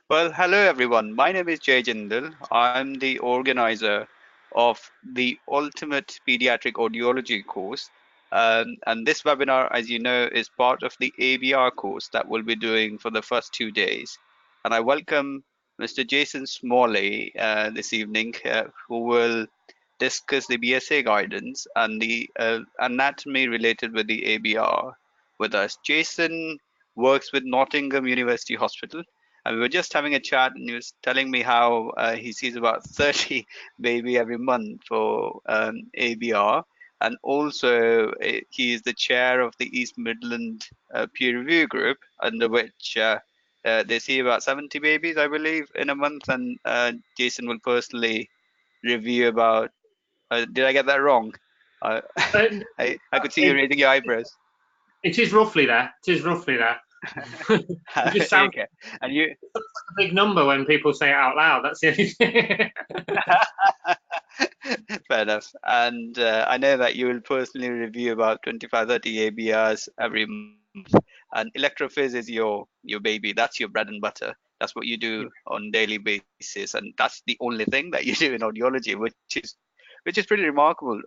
Well, hello everyone. My name is Jay Jindal. I'm the organizer of the Ultimate Pediatric Audiology course. And this webinar, as you know, is part of the ABR course that we'll be doing for the first 2 days. And I welcome Mr. Jason Smalley this evening, who will discuss the BSA guidance and the anatomy related with the ABR with us. Jason works with Nottingham University Hospital, and we were just having a chat, and he was telling me how he sees about 30 baby every month for ABR. And also, he is the chair of the East Midland peer review group, under which they see about 70 babies, I believe, in a month. And Jason will personally review about. Did I get that wrong? Uh, And I could see you it, raising your eyebrows. it is roughly there. It is roughly there. It just sounds Okay, and you. like a big number when people say it out loud. That's the only thing. Fair enough. And I know that you will personally review about 25, 30 ABRs every month. And electrophys is your baby. That's your bread and butter. That's what you do on daily basis, and that's the only thing that you do in audiology, which is pretty remarkable.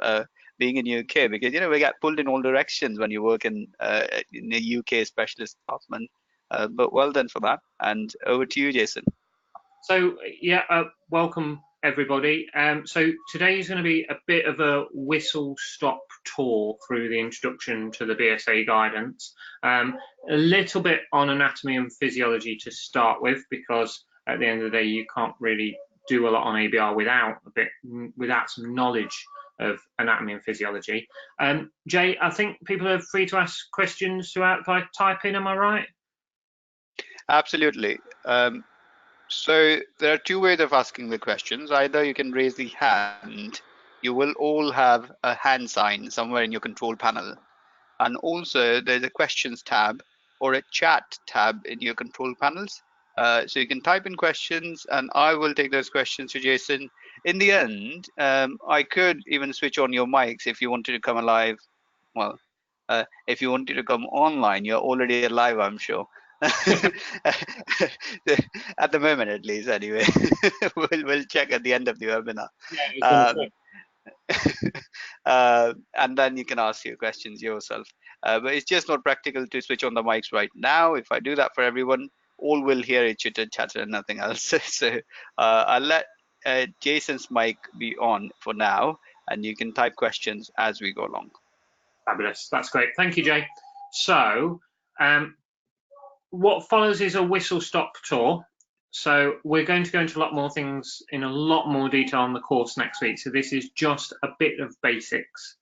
Being in UK, because we get pulled in all directions when you work in a UK specialist department. But well done for that. And over to you, Jason. So yeah, welcome everybody. So today is going to be a bit of a whistle-stop tour through the introduction to the BSA guidance. A little bit on anatomy and physiology to start with, because at the end of the day, you can't really do a lot on ABR without some knowledge of anatomy and physiology. Jay, I think people are free to ask questions by typing. Am I right? Absolutely. So there are two ways of asking the questions. Either you can raise the hand. You will all have a hand sign somewhere in your control panel. And also there's a questions tab or a chat tab in your control panels. So you can type in questions and I will take those questions to Jason. In the end, I could even switch on your mics if you wanted to come alive. Well, if you wanted to come online, you're already alive, I'm sure. At the moment, at least, anyway. We'll check at the end of the webinar. Yeah, I was going to say. Um, and then you can ask your questions yourself. But it's just not practical to switch on the mics right now. If I do that for everyone, all will hear is chitter chatter and nothing else. So I'll let Jason's mic be on for now, and you can type questions as we go along. Fabulous. That's great. Thank you, Jay. So what follows is a whistle-stop tour. So we're going to go into a lot more things in a lot more detail on the course next week. So this is just a bit of basics.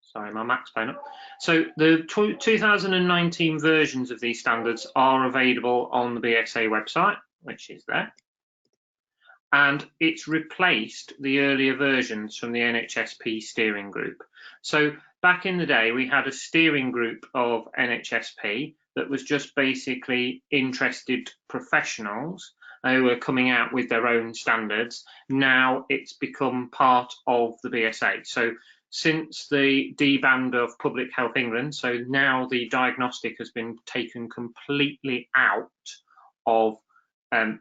Sorry, my Mac's playing up. So the 2019 versions of these standards are available on the BSA website, which is there. And it's replaced the earlier versions from the NHSP steering group. So back in the day, we had a steering group of NHSP that was just basically interested professionals who were coming out with their own standards. Now it's become part of the BSA. So since the deband of Public Health England, so now the diagnostic has been taken completely out of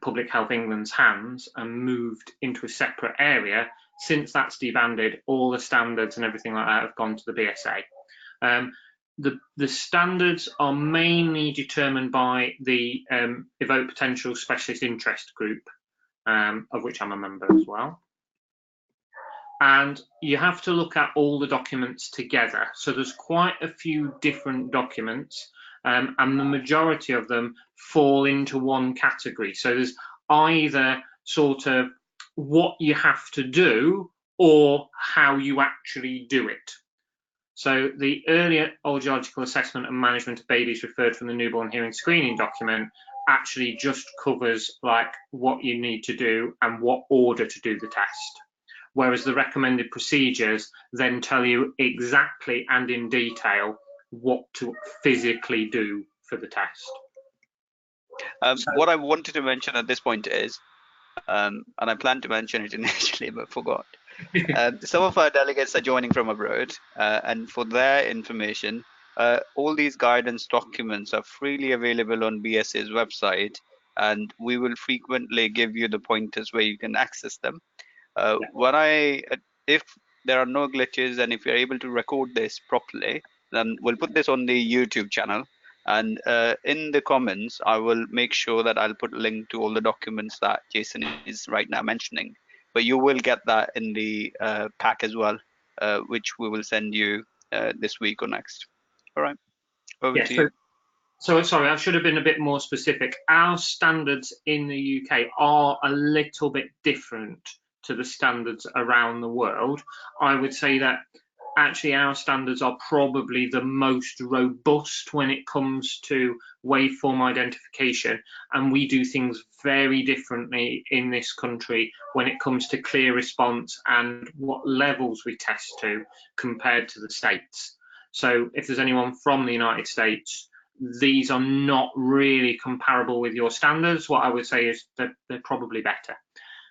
Public Health England's hands and moved into a separate area. Since that's debanded, all the standards and everything like that have gone to the BSA. The standards are mainly determined by the Evoke Potential Specialist Interest Group, of which I'm a member as well. And you have to look at all the documents together. So there's quite a few different documents, and the majority of them fall into one category. So there's either sort of what you have to do or how you actually do it. So the earlier audiological assessment and management of babies referred from the newborn hearing screening document actually just covers like what you need to do and what order to do the test. Whereas the recommended procedures then tell you exactly and in detail what to physically do for the test. What I wanted to mention at this point is, and I planned to mention it initially but forgot. Some of our delegates are joining from abroad, and for their information, All these guidance documents are freely available on BSA's website, and we will frequently give you the pointers where you can access them. Yeah. If there are no glitches and if you're able to record this properly, then we'll put this on the YouTube channel. And in the comments, I will make sure that I'll put a link to all the documents that Jason is right now mentioning. But you will get that in the pack as well, which we will send you this week or next. All right, over Yeah. to you. So sorry, I should have been a bit more specific. Our standards in the UK are a little bit different to the standards around the world. I would say that actually our standards are probably the most robust when it comes to waveform identification, and we do things very differently in this country when it comes to clear response and what levels we test to compared to the States. So if there's anyone from the United States, these are not really comparable with your standards. What I would say is that they're probably better,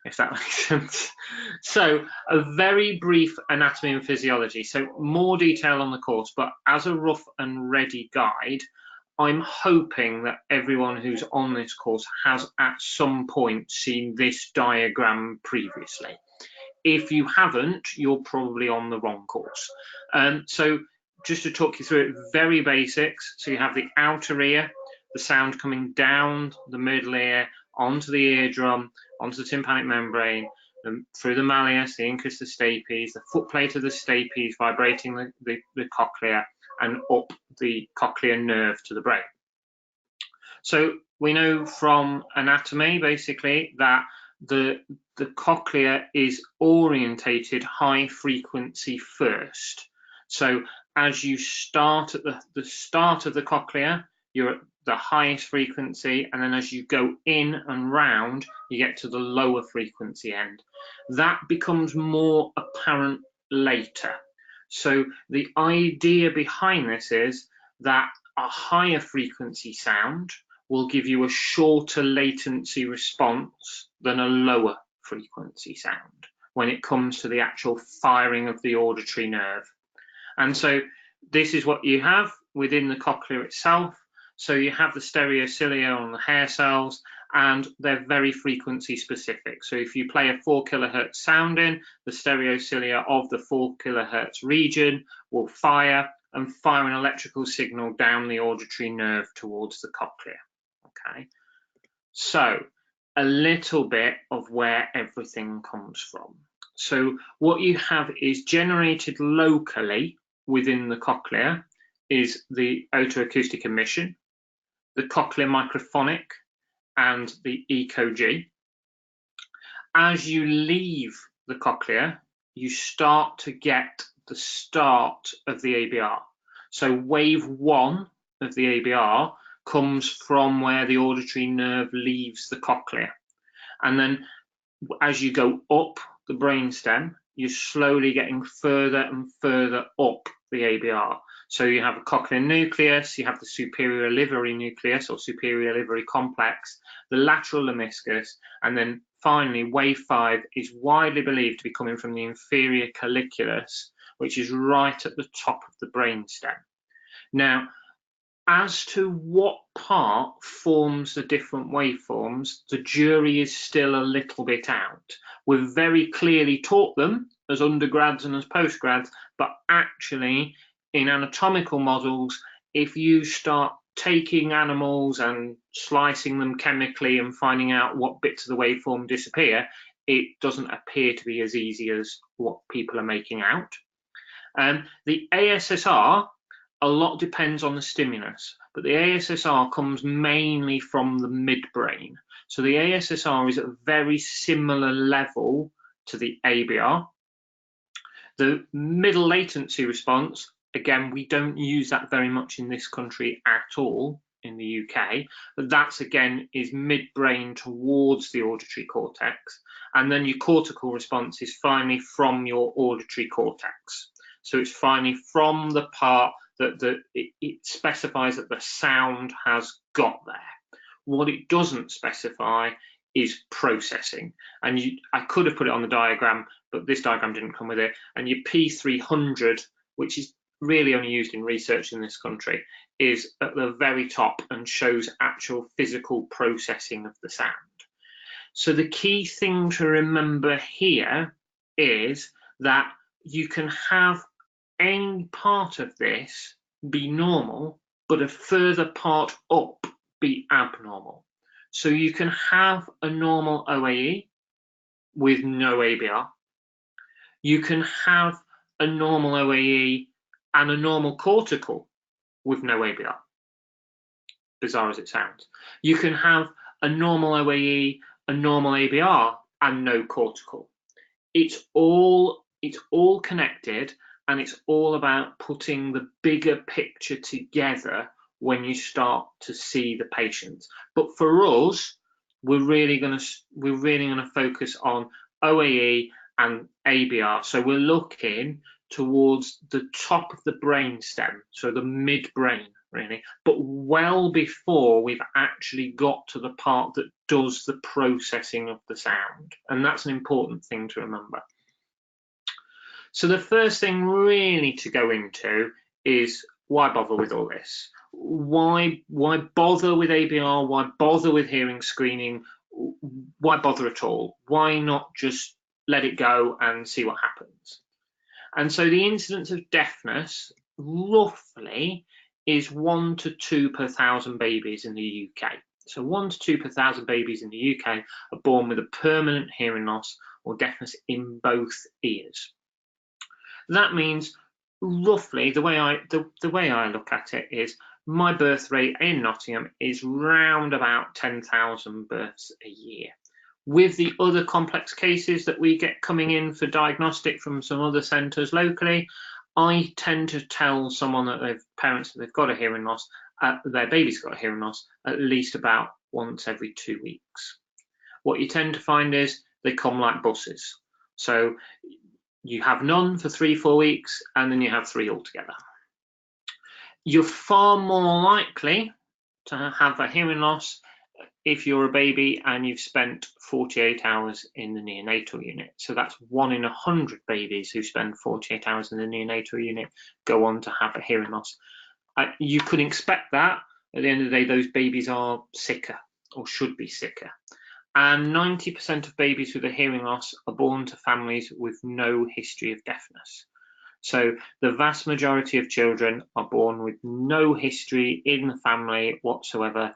if that makes sense. So a very brief anatomy and physiology. So more detail on the course, but as a rough and ready guide, I'm hoping that everyone who's on this course has at some point seen this diagram previously. If you haven't, you're probably on the wrong course. So just to talk you through it, very basics. So you have the outer ear, the sound coming down the middle ear, onto the eardrum, onto the tympanic membrane, through the malleus, the incus, the stapes, the footplate of the stapes vibrating the cochlea, and up the cochlear nerve to the brain. So we know from anatomy, basically, that the cochlea is orientated high frequency first. So as you start at the start of the cochlea, you're at the highest frequency, and then as you go in and round, you get to the lower frequency end. That becomes more apparent later. So the idea behind this is that a higher frequency sound will give you a shorter latency response than a lower frequency sound when it comes to the actual firing of the auditory nerve. And so this is what you have within the cochlea itself. So you have the stereocilia on the hair cells, and they're very frequency specific. So if you play a 4 kilohertz sound in, the stereocilia of the 4 kilohertz region will fire and fire an electrical signal down the auditory nerve towards the cochlea. Okay, so a little bit of where everything comes from. So what you have is generated locally within the cochlea is the otoacoustic emission, the cochlear microphonic, and the ECOG. As you leave the cochlea, you start to get the start of the ABR. So wave 1 of the ABR comes from where the auditory nerve leaves the cochlea. And then as you go up the brainstem, you're slowly getting further and further up the ABR. So you have a cochlear nucleus, you have the superior livery nucleus or superior livery complex, the lateral lemniscus, and then finally wave 5 is widely believed to be coming from the inferior colliculus, which is right at the top of the brainstem. Now, as to what part forms the different waveforms, the jury is still a little bit out. We've very clearly taught them as undergrads and as postgrads, but actually in anatomical models, if you start taking animals and slicing them chemically and finding out what bits of the waveform disappear, it doesn't appear to be as easy as what people are making out. The ASSR, a lot depends on the stimulus, but the ASSR comes mainly from the midbrain. So the ASSR is at a very similar level to the ABR. The middle latency response, again, we don't use that very much in this country at all in the UK, but that's again is midbrain towards the auditory cortex. And then your cortical response is finally from your auditory cortex. So it's finally from the part that it specifies that the sound has got there. What it doesn't specify is processing. And I could have put it on the diagram, but this diagram didn't come with it. And your P300, which is really only used in research in this country, is at the very top and shows actual physical processing of the sound. So the key thing to remember here is that you can have any part of this be normal, but a further part up be abnormal. So you can have a normal OAE with no ABR. You can have a normal OAE and a normal cortical with no ABR, bizarre as it sounds. You can have a normal OAE, a normal ABR, and no cortical. It's all connected, and it's all about putting the bigger picture together when you start to see the patients. But for us, we're really going to focus on OAE and ABR. So we're looking towards the top of the brain stem, so the midbrain, really, but well before we've actually got to the part that does the processing of the sound. And that's an important thing to remember. So the first thing really to go into is, why bother with all this? Why bother with ABR? Why bother with hearing screening? Why bother at all? Why not just let it go and see what happens? And so the incidence of deafness roughly is 1 to 2 per 1,000 babies in the UK. So 1 to 2 per 1,000 babies in the UK are born with a permanent hearing loss or deafness in both ears. That means roughly, the way I look at it is, my birth rate in Nottingham is round about 10,000 births a year. With the other complex cases that we get coming in for diagnostic from some other centres locally, I tend to tell someone that parents that they've got a hearing loss, their baby's got a hearing loss, at least about once every 2 weeks. What you tend to find is they come like buses. So you have none for 3-4 weeks, and then you have 3 altogether. You're far more likely to have a hearing loss if you're a baby and you've spent 48 hours in the neonatal unit. So that's 1 in 100 babies who spend 48 hours in the neonatal unit go on to have a hearing loss. You could expect that. At the end of the day, those babies are sicker, or should be sicker. And 90% of babies with a hearing loss are born to families with no history of deafness. So the vast majority of children are born with no history in the family whatsoever.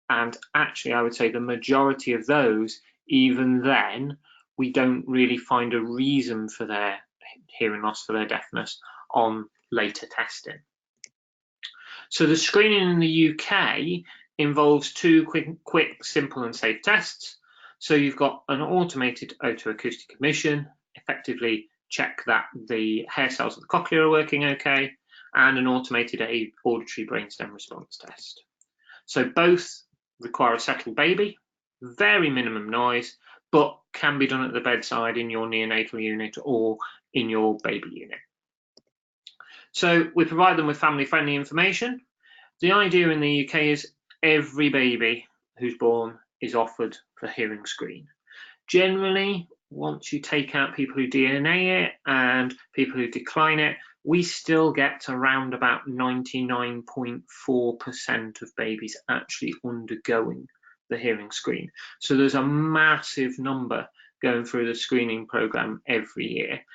And actually, I would say the majority of those, even then, we don't really find a reason for their hearing loss, for their deafness, on later testing. So the screening in the UK involves 2 quick, simple and safe tests. So you've got an automated otoacoustic emission, effectively check that the hair cells of the cochlea are working okay, and an automated auditory brainstem response test. So both require a settled baby, very minimum noise, but can be done at the bedside in your neonatal unit or in your baby unit. So we provide them with family-friendly information. The idea in the UK is every baby who's born is offered the hearing screen. Generally, once you take out people who DNA it and people who decline it, we still get to around about 99.4% of babies actually undergoing the hearing screen. So there's a massive number going through the screening program every year.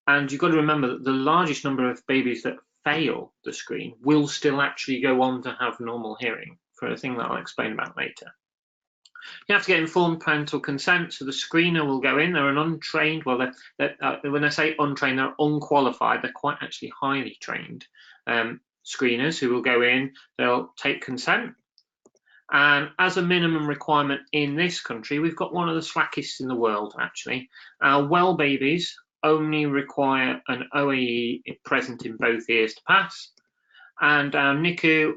And you've got to remember that the largest number of babies that fail the screen will still actually go on to have normal hearing, for a thing that I'll explain about later. You have to get informed parental consent, so the screener will go in. They're an untrained, well, when I say untrained, they're unqualified. They're quite actually highly trained screeners who will go in. They'll take consent. And as a minimum requirement in this country, we've got one of the slackest in the world, actually. Our well babies only require an OAE present in both ears to pass, and our NICU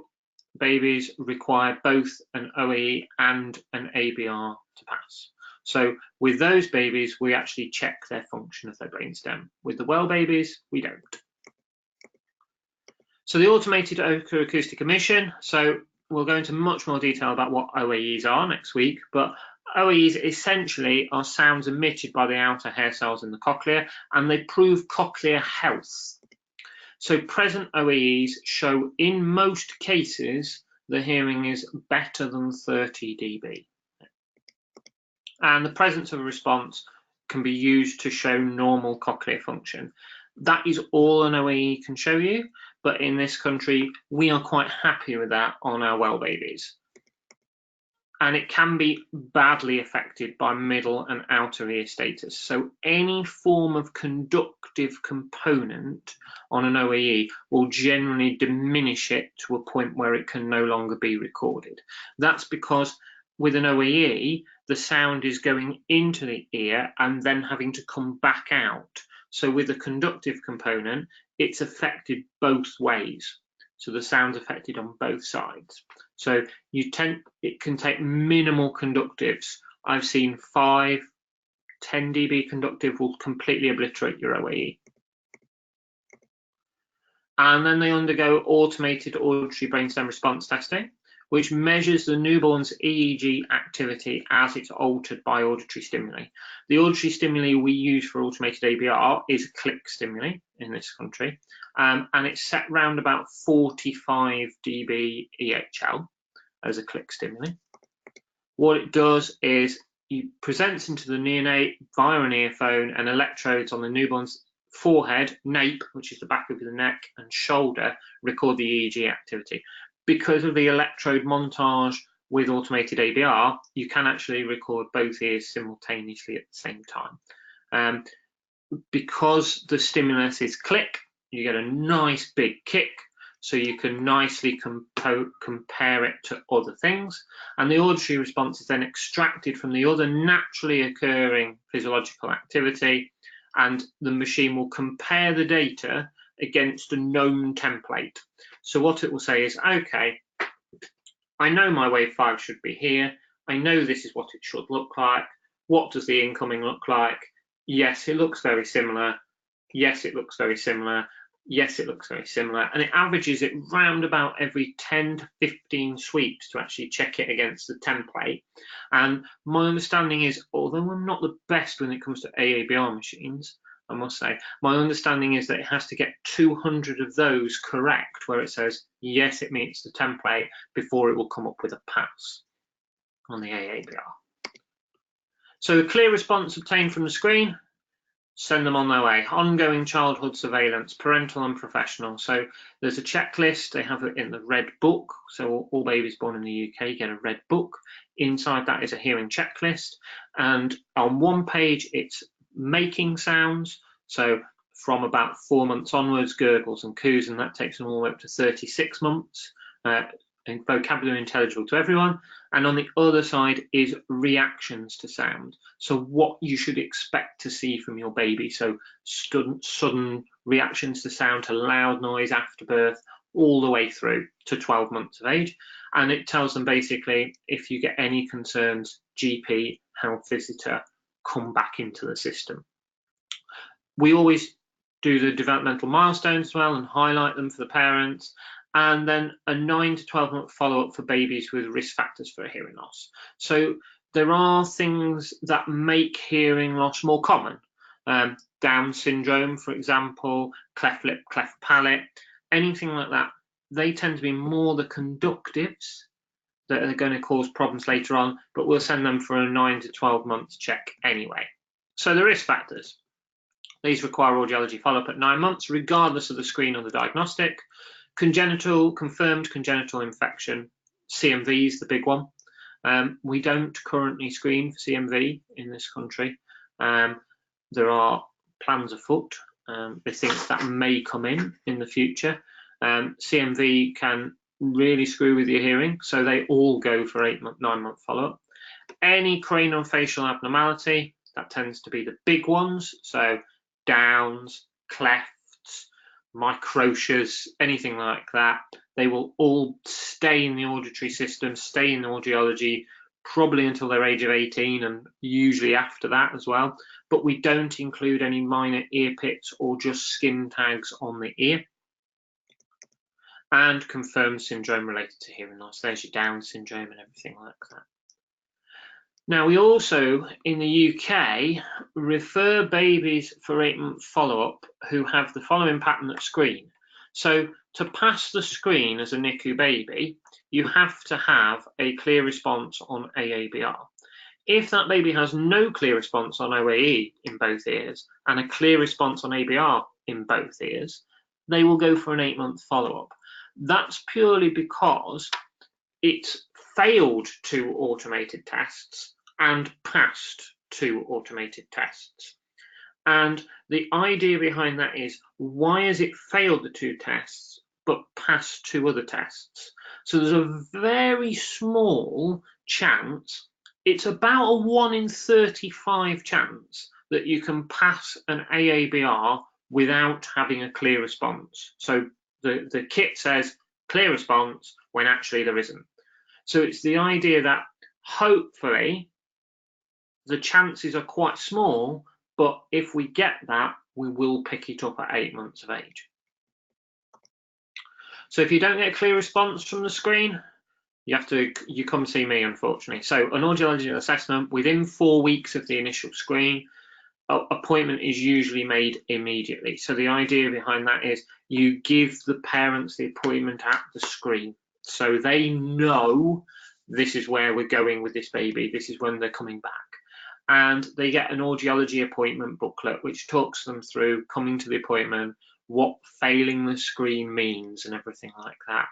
babies require both an OAE and an ABR to pass. So with those babies, we actually check their function of their brainstem. With the well babies, we don't. So the automated otoacoustic emission. So we'll go into much more detail about what OAEs are next week, but OAEs essentially are sounds emitted by the outer hair cells in the cochlea, and they prove cochlear health. So present OEEs show in most cases the hearing is better than 30 dB. And the presence of a response can be used to show normal cochlear function. That is all an OEE can show you, but in this country, we are quite happy with that on our well babies. And it can be badly affected by middle and outer ear status. So any form of conductive component on an OEE will generally diminish it to a point where it can no longer be recorded. That's because with an OEE, the sound is going into the ear and then having to come back out. So with a conductive component, it's affected both ways. So the sound's affected on both sides. So it can take minimal conductives. I've seen 5, 10 dB conductive will completely obliterate your OEE. And then they undergo automated auditory brainstem response testing, which measures the newborn's EEG activity as it's altered by auditory stimuli. The auditory stimuli we use for automated ABR is click stimuli in this country, and it's set round about 45 dB EHL as a click stimuli. What it does is it presents into the neonate via an earphone, and electrodes on the newborn's forehead, nape, which is the back of the neck, and shoulder record the EEG activity. Because of the electrode montage with automated ABR, you can actually record both ears simultaneously at the same time. Because the stimulus is click, you get a nice big kick, so you can nicely compare it to other things. And the auditory response is then extracted from the other naturally occurring physiological activity, and the machine will compare the data against a known template. So what it will say is, okay, I know my wave 5 should be here. I know this is what it should look like. What does the incoming look like? Yes, it looks very similar. Yes, it looks very similar. Yes, it looks very similar. And it averages it round about every 10 to 15 sweeps to actually check it against the template. And my understanding is, although I'm not the best when it comes to AABR machines, I must say, my understanding is that it has to get 200 of those correct, where it says, yes, it meets the template, before it will come up with a pass on the AABR. So a clear response obtained from the screen, send them on their way. Ongoing childhood surveillance, parental and professional. So there's a checklist, they have it in the red book. So all babies born in the UK get a red book. Inside that is a hearing checklist. And on one page, it's making sounds, so from about 4 months onwards, gurgles and coos, and that takes them all the way up to 36 months, and vocabulary intelligible to everyone. And on the other side is reactions to sound, so what you should expect to see from your baby. So sudden reactions to sound, to loud noise after birth, all the way through to 12 months of age. And it tells them basically, if you get any concerns, GP, health visitor, come back into the system. We always do the developmental milestones as well and highlight them for the parents, and then a 9 to 12 month follow-up for babies with risk factors for hearing loss. So there are things that make hearing loss more common. Down syndrome, for example, cleft lip, cleft palate, anything like that. They tend to be more the conductives that are going to cause problems later on, but we'll send them for a 9 to 12 months check anyway. So the risk factors. These require audiology follow-up at 9 months, regardless of the screen or the diagnostic. Confirmed congenital infection, CMV is the big one. We don't currently screen for CMV in this country. There are plans afoot. They think that may come in the future. CMV can really screw with your hearing, so they all go for 9 month follow-up. Any craniofacial abnormality, that tends to be the big ones, so downs, clefts, microtias, anything like that. They will all stay in the auditory system, stay in audiology, probably until their age of 18, and usually after that as well. But we don't include any minor ear pits or just skin tags on the ear. And confirmed syndrome related to hearing loss. There's your Down syndrome and everything like that. Now, we also, in the UK, refer babies for 8 month follow-up who have the following pattern at screen. So to pass the screen as a NICU baby, you have to have a clear response on AABR. If that baby has no clear response on OAE in both ears and a clear response on ABR in both ears, they will go for an 8-month follow-up. That's purely because it's failed 2 automated tests and passed 2 automated tests. And the idea behind that is, why has it failed the 2 tests but passed 2 other tests? So there's a very small chance, it's about a 1 in 35 chance that you can pass an AABR without having a clear response. So the kit says clear response when actually there isn't. So it's the idea that hopefully the chances are quite small, but if we get that, we will pick it up at 8 months of age. So if you don't get a clear response from the screen, you come see me, unfortunately. So an audiology assessment within 4 weeks of the initial screen, appointment is usually made immediately. So the idea behind that is you give the parents the appointment at the screen, so they know this is where we're going with this baby, this is when they're coming back. And they get an audiology appointment booklet which talks them through coming to the appointment, what failing the screen means and everything like that.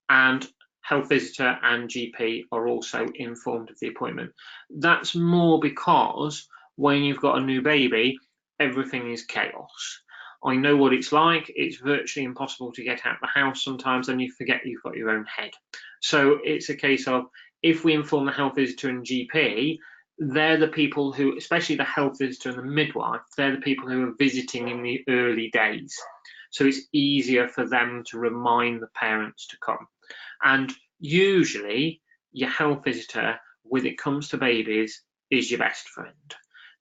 And health visitor and GP are also informed of the appointment. That's more because when you've got a new baby, everything is chaos. I know what it's like. It's virtually impossible to get out of the house sometimes, and you forget you've got your own head. So it's a case of, if we inform the health visitor and GP, they're the people who, especially the health visitor and the midwife, they're the people who are visiting in the early days. So it's easier for them to remind the parents to come. And usually your health visitor, when it comes to babies, is your best friend.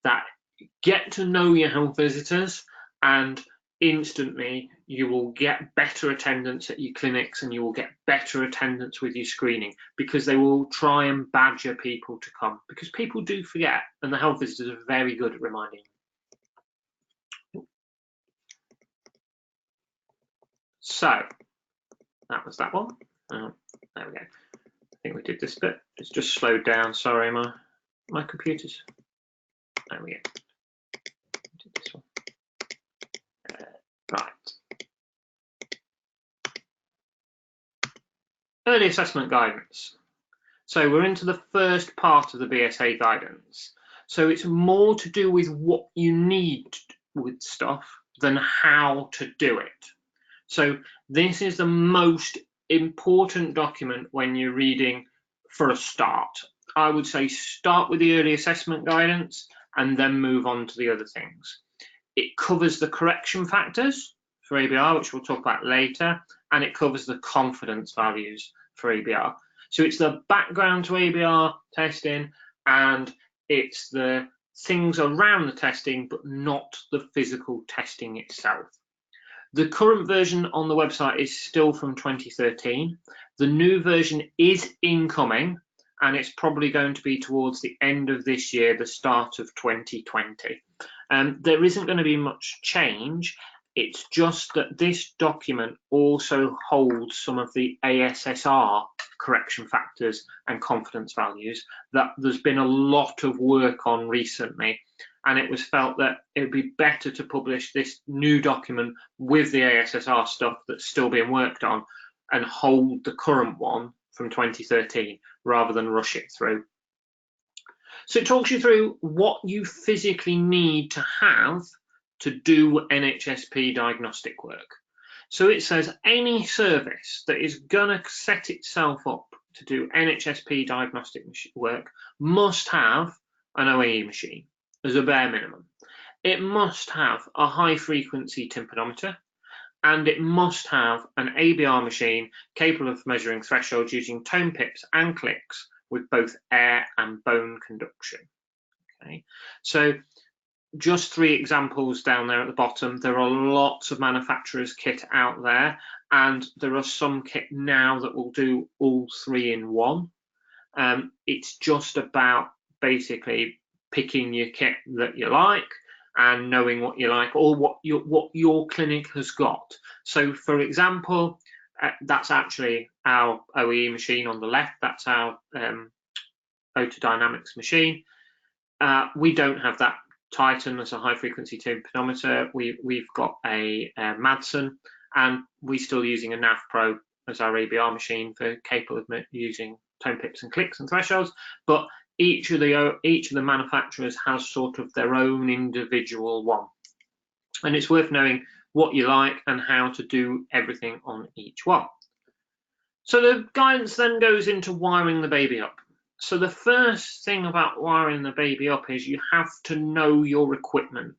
That get to know your health visitors, and instantly you will get better attendance at your clinics and you will get better attendance with your screening, because they will try and badger people to come, because people do forget, and the health visitors are very good at reminding them. So that was that one. There we go. I think we did this bit. It's just slowed down. Sorry, my computer's. There we go. Did this one. Right. Early assessment guidance. So we're into the first part of the BSA guidance. So it's more to do with what you need with stuff than how to do it. So this is the most important document when you're reading for a start. I would say start with the early assessment guidance and then move on to the other things. It covers the correction factors for ABR, which we'll talk about later, and it covers the confidence values for ABR. So it's the background to ABR testing, and it's the things around the testing, but not the physical testing itself. The current version on the website is still from 2013. The new version is incoming, and it's probably going to be towards the end of this year, the start of 2020. There isn't going to be much change. It's just that this document also holds some of the ASSR correction factors and confidence values that there's been a lot of work on recently, and it was felt that it would be better to publish this new document with the ASSR stuff that's still being worked on and hold the current one from 2013 rather than rush it through. So it talks you through what you physically need to have to do NHSP diagnostic work. So it says any service that is going to set itself up to do NHSP diagnostic work must have an OAE machine as a bare minimum. It must have a high frequency tympanometer, and it must have an ABR machine capable of measuring thresholds using tone pips and clicks with both air and bone conduction. Okay, so just 3 examples down there at the bottom. There are lots of manufacturers' kit out there, and there are some kit now that will do all 3 in one. It's just about basically picking your kit that you like and knowing what you like or what your clinic has got. So for example, that's actually our OEE machine on the left. That's our Otodynamics machine. We don't have that Titan as a high frequency tympanometer. We've got a Madsen, and we're still using a NAV Pro as our ABR machine for capable of using tone pips and clicks and thresholds. But each of the manufacturers has sort of their own individual one, and it's worth knowing what you like and how to do everything on each one. So the guidance then goes into wiring the baby up. So the first thing about wiring the baby up is you have to know your equipment.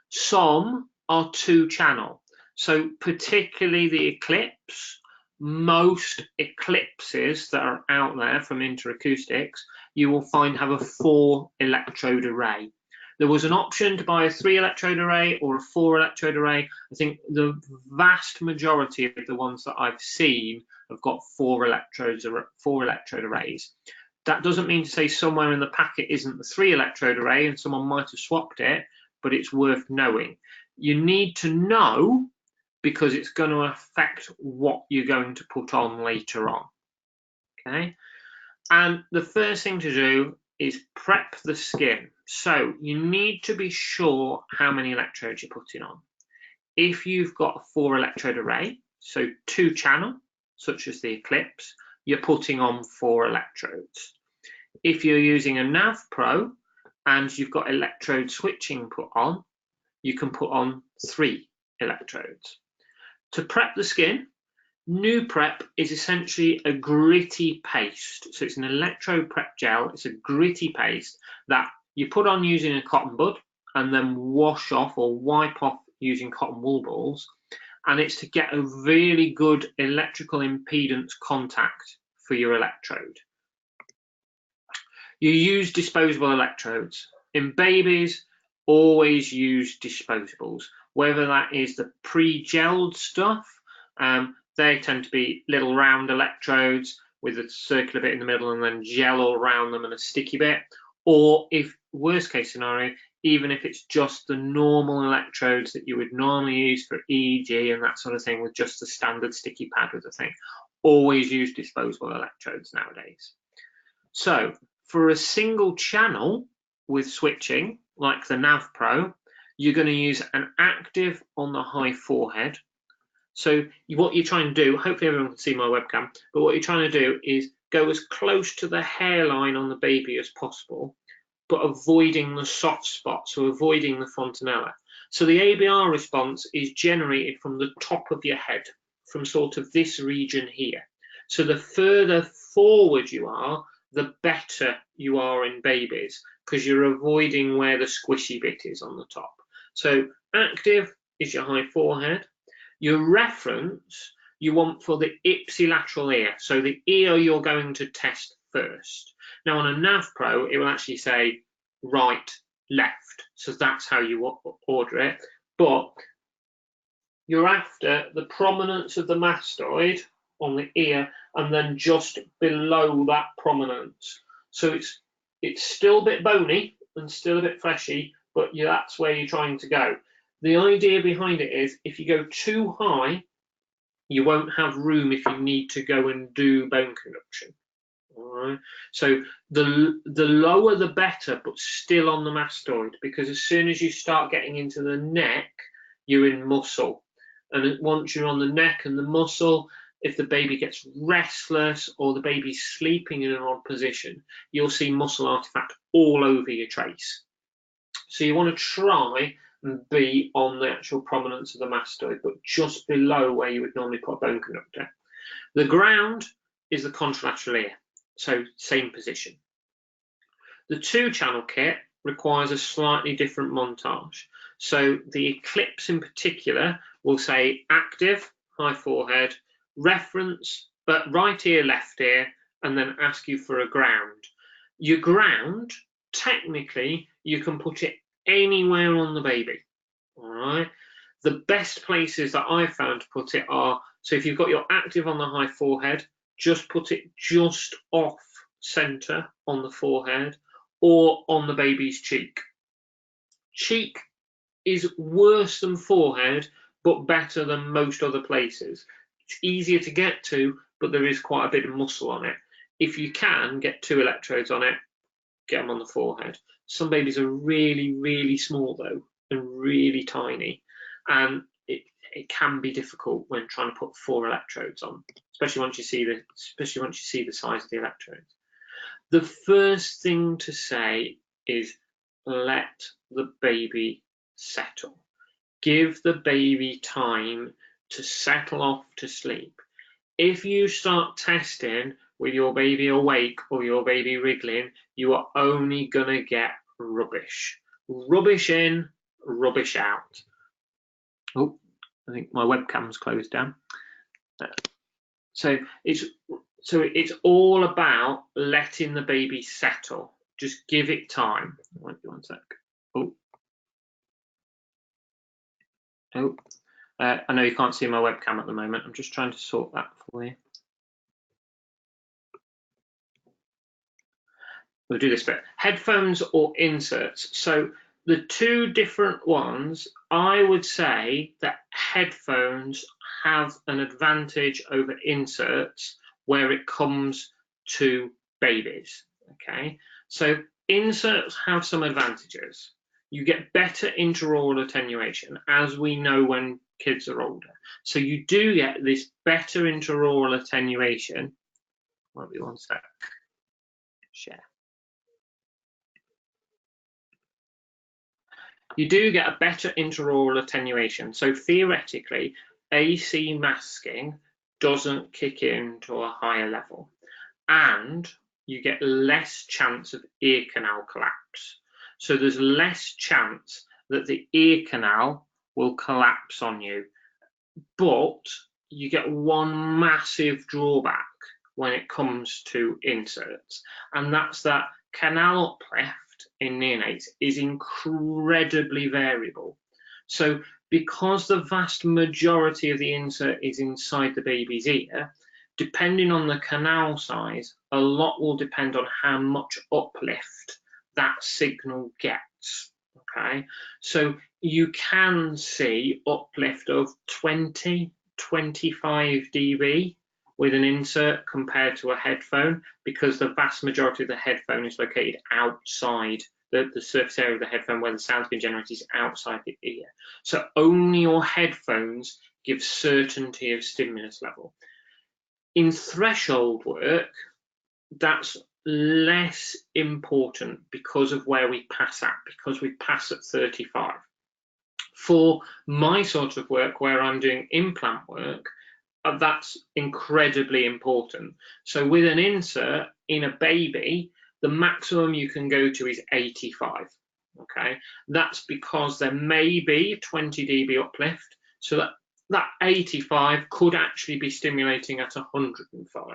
Some are 2-channel, so particularly the Eclipse. Most Eclipses that are out there from Interacoustics, you will find have a 4-electrode array. There was an option to buy a 3-electrode array or a 4-electrode array. I think the vast majority of the ones that I've seen have got 4-electrode arrays. That doesn't mean to say somewhere in the packet isn't the 3-electrode array and someone might have swapped it, but it's worth knowing. You need to know because it's going to affect what you're going to put on later on. Okay, and the first thing to do is prep the skin. So you need to be sure how many electrodes you're putting on. If you've got a 4-electrode array, so 2-channel, such as the Eclipse, you're putting on 4 electrodes. If you're using a NAV Pro and you've got electrode switching put on, you can put on 3 electrodes. To prep the skin, New Prep is essentially a gritty paste. So it's an electrode prep gel. It's a gritty paste that you put on using a cotton bud and then wash off or wipe off using cotton wool balls. And it's to get a really good electrical impedance contact for your electrode. You use disposable electrodes. In babies, always use disposables, whether that is the pre-gelled stuff. They tend to be little round electrodes with a circular bit in the middle and then gel all around them and a sticky bit. Or if worst case scenario, even if it's just the normal electrodes that you would normally use for EEG and that sort of thing with just the standard sticky pad with the thing, always use disposable electrodes nowadays. So for a single channel with switching, like the NAV Pro, you're going to use an active on the high forehead. So what you're trying to do, hopefully everyone can see my webcam, but what you're trying to do is go as close to the hairline on the baby as possible, but avoiding the soft spot, so avoiding the fontanella. So the ABR response is generated from the top of your head, from sort of this region here. So the further forward you are, the better you are in babies, because you're avoiding where the squishy bit is on the top. So active is your high forehead. Your reference you want for the ipsilateral ear, so the ear you're going to test first. Now on a NAV Pro, it will actually say right, left, so that's how you order it. But you're after the prominence of the mastoid on the ear and then just below that prominence. So it's still a bit bony and still a bit fleshy, but that's where you're trying to go. The idea behind it is if you go too high, you won't have room if you need to go and do bone conduction. All right. So the lower the better, but still on the mastoid, because as soon as you start getting into the neck, you're in muscle. And once you're on the neck and the muscle, if the baby gets restless or the baby's sleeping in an odd position, you'll see muscle artifact all over your trace. So you want to try and be on the actual prominence of the mastoid, but just below where you would normally put a bone conductor. The ground is the contralateral ear, so same position. The 2-channel kit requires a slightly different montage. So the Eclipse in particular will say active, high forehead, reference, but right ear, left ear, and then ask you for a ground. Your ground, technically, you can put it anywhere on the baby. All right. The best places that I've found to put it are, so if you've got your active on the high forehead, just put it just off center on the forehead or on the baby's cheek. Cheek is worse than forehead, but better than most other places. It's easier to get to, but there is quite a bit of muscle on it. If you can get 2 electrodes on it, get them on the forehead. Some babies are really, really small though, and really tiny, and it can be difficult when trying to put 4 electrodes on, especially once you see the size of the electrodes. The first thing to say is let the baby settle. Give the baby time to settle off to sleep. If you start testing with your baby awake or your baby wriggling, you are only gonna get rubbish. Rubbish in, rubbish out. Oh, I think my webcam's closed down. So it's all about letting the baby settle. Just give it time. Wait one sec. I know you can't see my webcam at the moment. I'm just trying to sort that for you. We'll do this bit. Headphones or inserts. So the 2 different ones, I would say that headphones have an advantage over inserts where it comes to babies. Okay, so inserts have some advantages. You get better intraoral attenuation, as we know when kids are older. So you do get this better intraoral attenuation. Won't be one sec. Share. You do get a better intraoral attenuation. So theoretically, AC masking doesn't kick in to a higher level, and you get less chance of ear canal collapse. So there's less chance that the ear canal will collapse on you. But you get one massive drawback when it comes to inserts, and that's that canal uplift in neonates is incredibly variable. So because the vast majority of the insert is inside the baby's ear, depending on the canal size, a lot will depend on how much uplift that signal gets. Okay, so you can see uplift of 20, 25 dB with an insert compared to a headphone, because the vast majority of the headphone is located outside the surface area of the headphone where the sound's been generated is outside the ear. So only your headphones give certainty of stimulus level. In threshold work, that's less important because of where we pass at, because we pass at 35. For my sort of work where I'm doing implant work, that's incredibly important. So with an insert in a baby, the maximum you can go to is 85. Okay, that's because there may be 20 dB uplift, so that 85 could actually be stimulating at 105.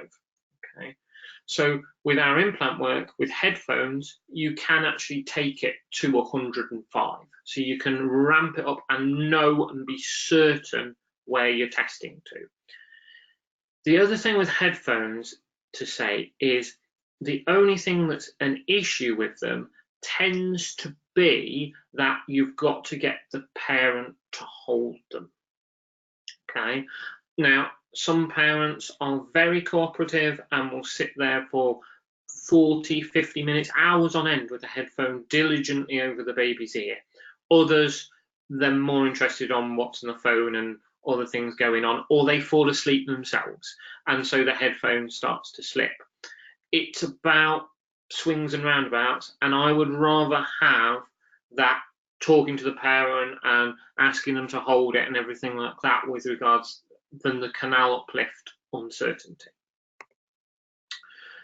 Okay, so with our implant work with headphones, you can actually take it to 105. So you can ramp it up and know and be certain where you're testing to. The other thing with headphones to say is the only thing that's an issue with them tends to be that you've got to get the parent to hold them. Okay, now some parents are very cooperative and will sit there for 40, 50 minutes, hours on end with the headphone diligently over the baby's ear. Others, they're more interested on what's on the phone and other things going on, or they fall asleep themselves, and so the headphone starts to slip. It's about swings and roundabouts, and I would rather have that talking to the parent and asking them to hold it and everything like that with regards than the canal uplift uncertainty.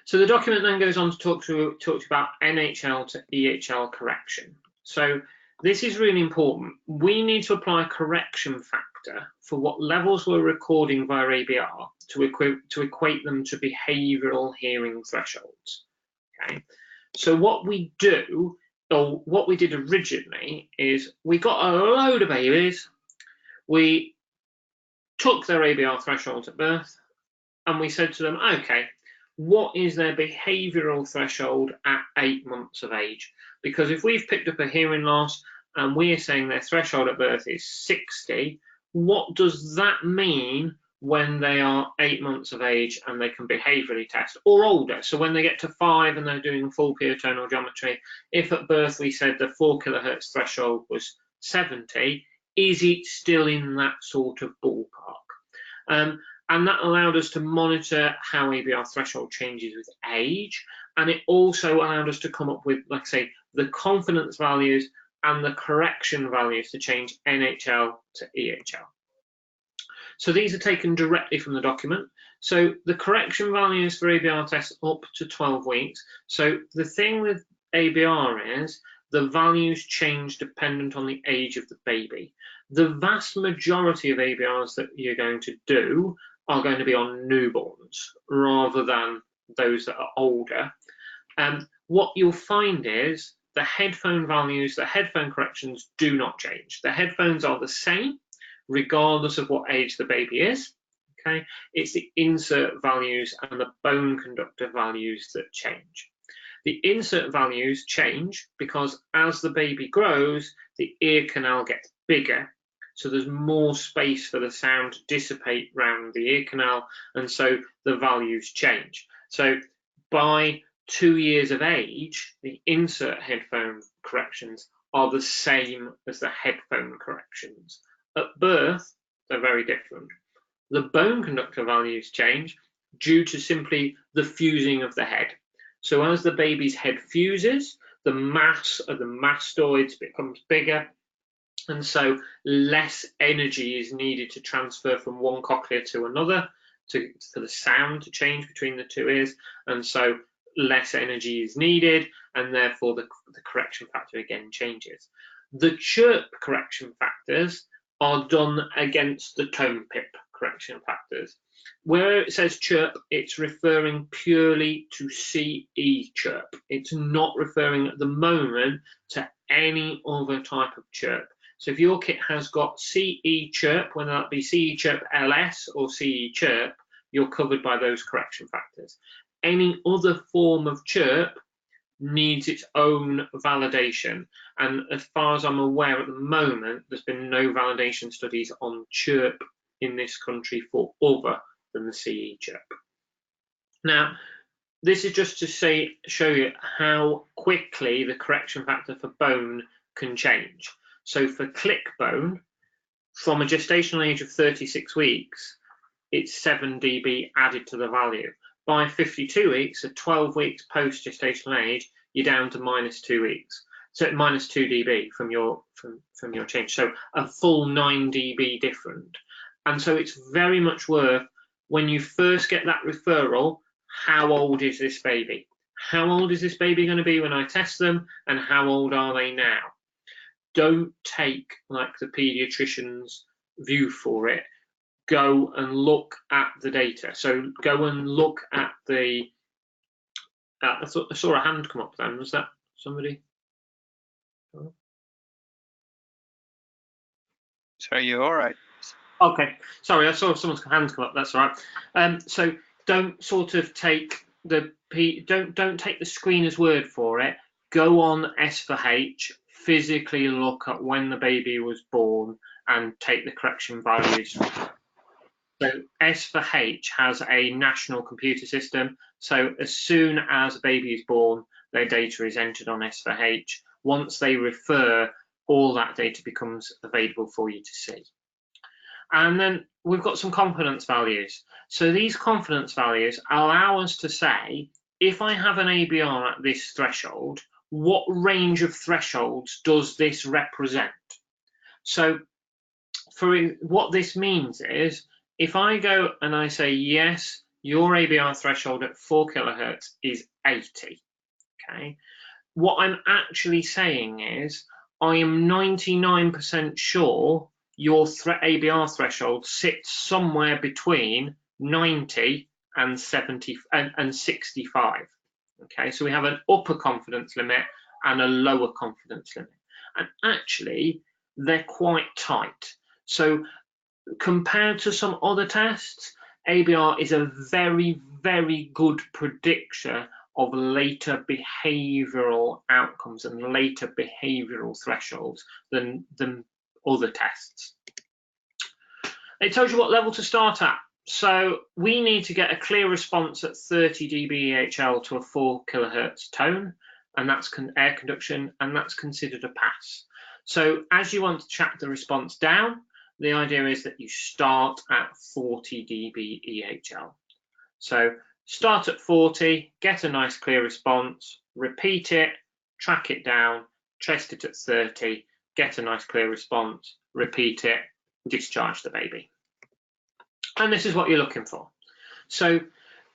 So the document then goes on to talk to you about NHL to EHL correction. So this is really important. We need to apply a correction factor for what levels we're recording via ABR to equate them to behavioural hearing thresholds. Okay, so what we do, or what we did originally, is we got a load of babies, we took their ABR thresholds at birth, and we said to them, okay, what is their behavioural threshold at 8 months of age? Because if we've picked up a hearing loss and we're saying their threshold at birth is 60, what does that mean when they are 8 months of age and they can behaviourally test, or older? So when they get to 5 and they're doing full pure tonal geometry, if at birth we said the 4 kilohertz threshold was 70, is it still in that sort of ballpark? And that allowed us to monitor how ABR threshold changes with age, and it also allowed us to come up with, like I say, the confidence values and the correction values to change NHL to EHL. So these are taken directly from the document. So the correction values for ABR tests up to 12 weeks. So the thing with ABR is the values change dependent on the age of the baby. The vast majority of ABRs that you're going to do are going to be on newborns rather than those that are older. What you'll find is the headphone values, the headphone corrections do not change. The headphones are the same regardless of what age the baby is. Okay, it's the insert values and the bone conductor values that change. The insert values change because as the baby grows, the ear canal gets bigger, so there's more space for the sound to dissipate around the ear canal, and so the values change. So by 2 years of age, the insert headphone corrections are the same as the headphone corrections. At birth, they're very different. The bone conductor values change due to simply the fusing of the head. So as the baby's head fuses, the mass of the mastoids becomes bigger, and so less energy is needed to transfer from one cochlea to another for the sound to change between the two ears, and so less energy is needed, and therefore the correction factor again changes. The chirp correction factors are done against the tone pip correction factors. Where it says chirp, it's referring purely to CE chirp. It's not referring at the moment to any other type of chirp. So if your kit has got CE chirp, whether that be CE chirp LS or CE chirp, you're covered by those correction factors. Any other form of chirp needs its own validation, and as far as I'm aware at the moment, there's been no validation studies on chirp in this country for other than the CE chirp. Now, this is just to show you how quickly the correction factor for bone can change. So for click bone, from a gestational age of 36 weeks, it's 7 dB added to the value. By 52 weeks, so 12 weeks post-gestational age, you're down to -2 weeks. So -2 dB from your change. So a full 9 dB different. And so it's very much worth, when you first get that referral, how old is this baby? How old is this baby going to be when I test them, and how old are they now? Don't take like the paediatrician's view for it. Go and look at the data. So go and look at the. I saw a hand come up then. Was that somebody? Sorry, you're all right. Okay, sorry, I saw someone's hand come up. That's all right. So don't sort of take the don't take the screener's word for it. Go on S4H, physically look at when the baby was born, and take the correction values. So S4H has a national computer system. So as soon as a baby is born, their data is entered on S4H. Once they refer, all that data becomes available for you to see. And then we've got some confidence values. So these confidence values allow us to say, if I have an ABR at this threshold, what range of thresholds does this represent? So for what this means is, if I go and I say, yes, your ABR threshold at 4 kilohertz is 80, okay? What I'm actually saying is, I am 99% sure your ABR threshold sits somewhere between 90 and 70 and 65. Okay, so we have an upper confidence limit and a lower confidence limit, and actually they're quite tight. So compared to some other tests, ABR is a very, very good predictor of later behavioural outcomes and later behavioural thresholds than other tests. It tells you what level to start at. So we need to get a clear response at 30 dB EHL to a 4 kHz tone, and that's air conduction, and that's considered a pass. So as you want to track the response down, the idea is that you start at 40 dB EHL. So start at 40, get a nice clear response, repeat it, track it down, test it at 30, get a nice clear response, repeat it, discharge the baby. And this is what you're looking for. So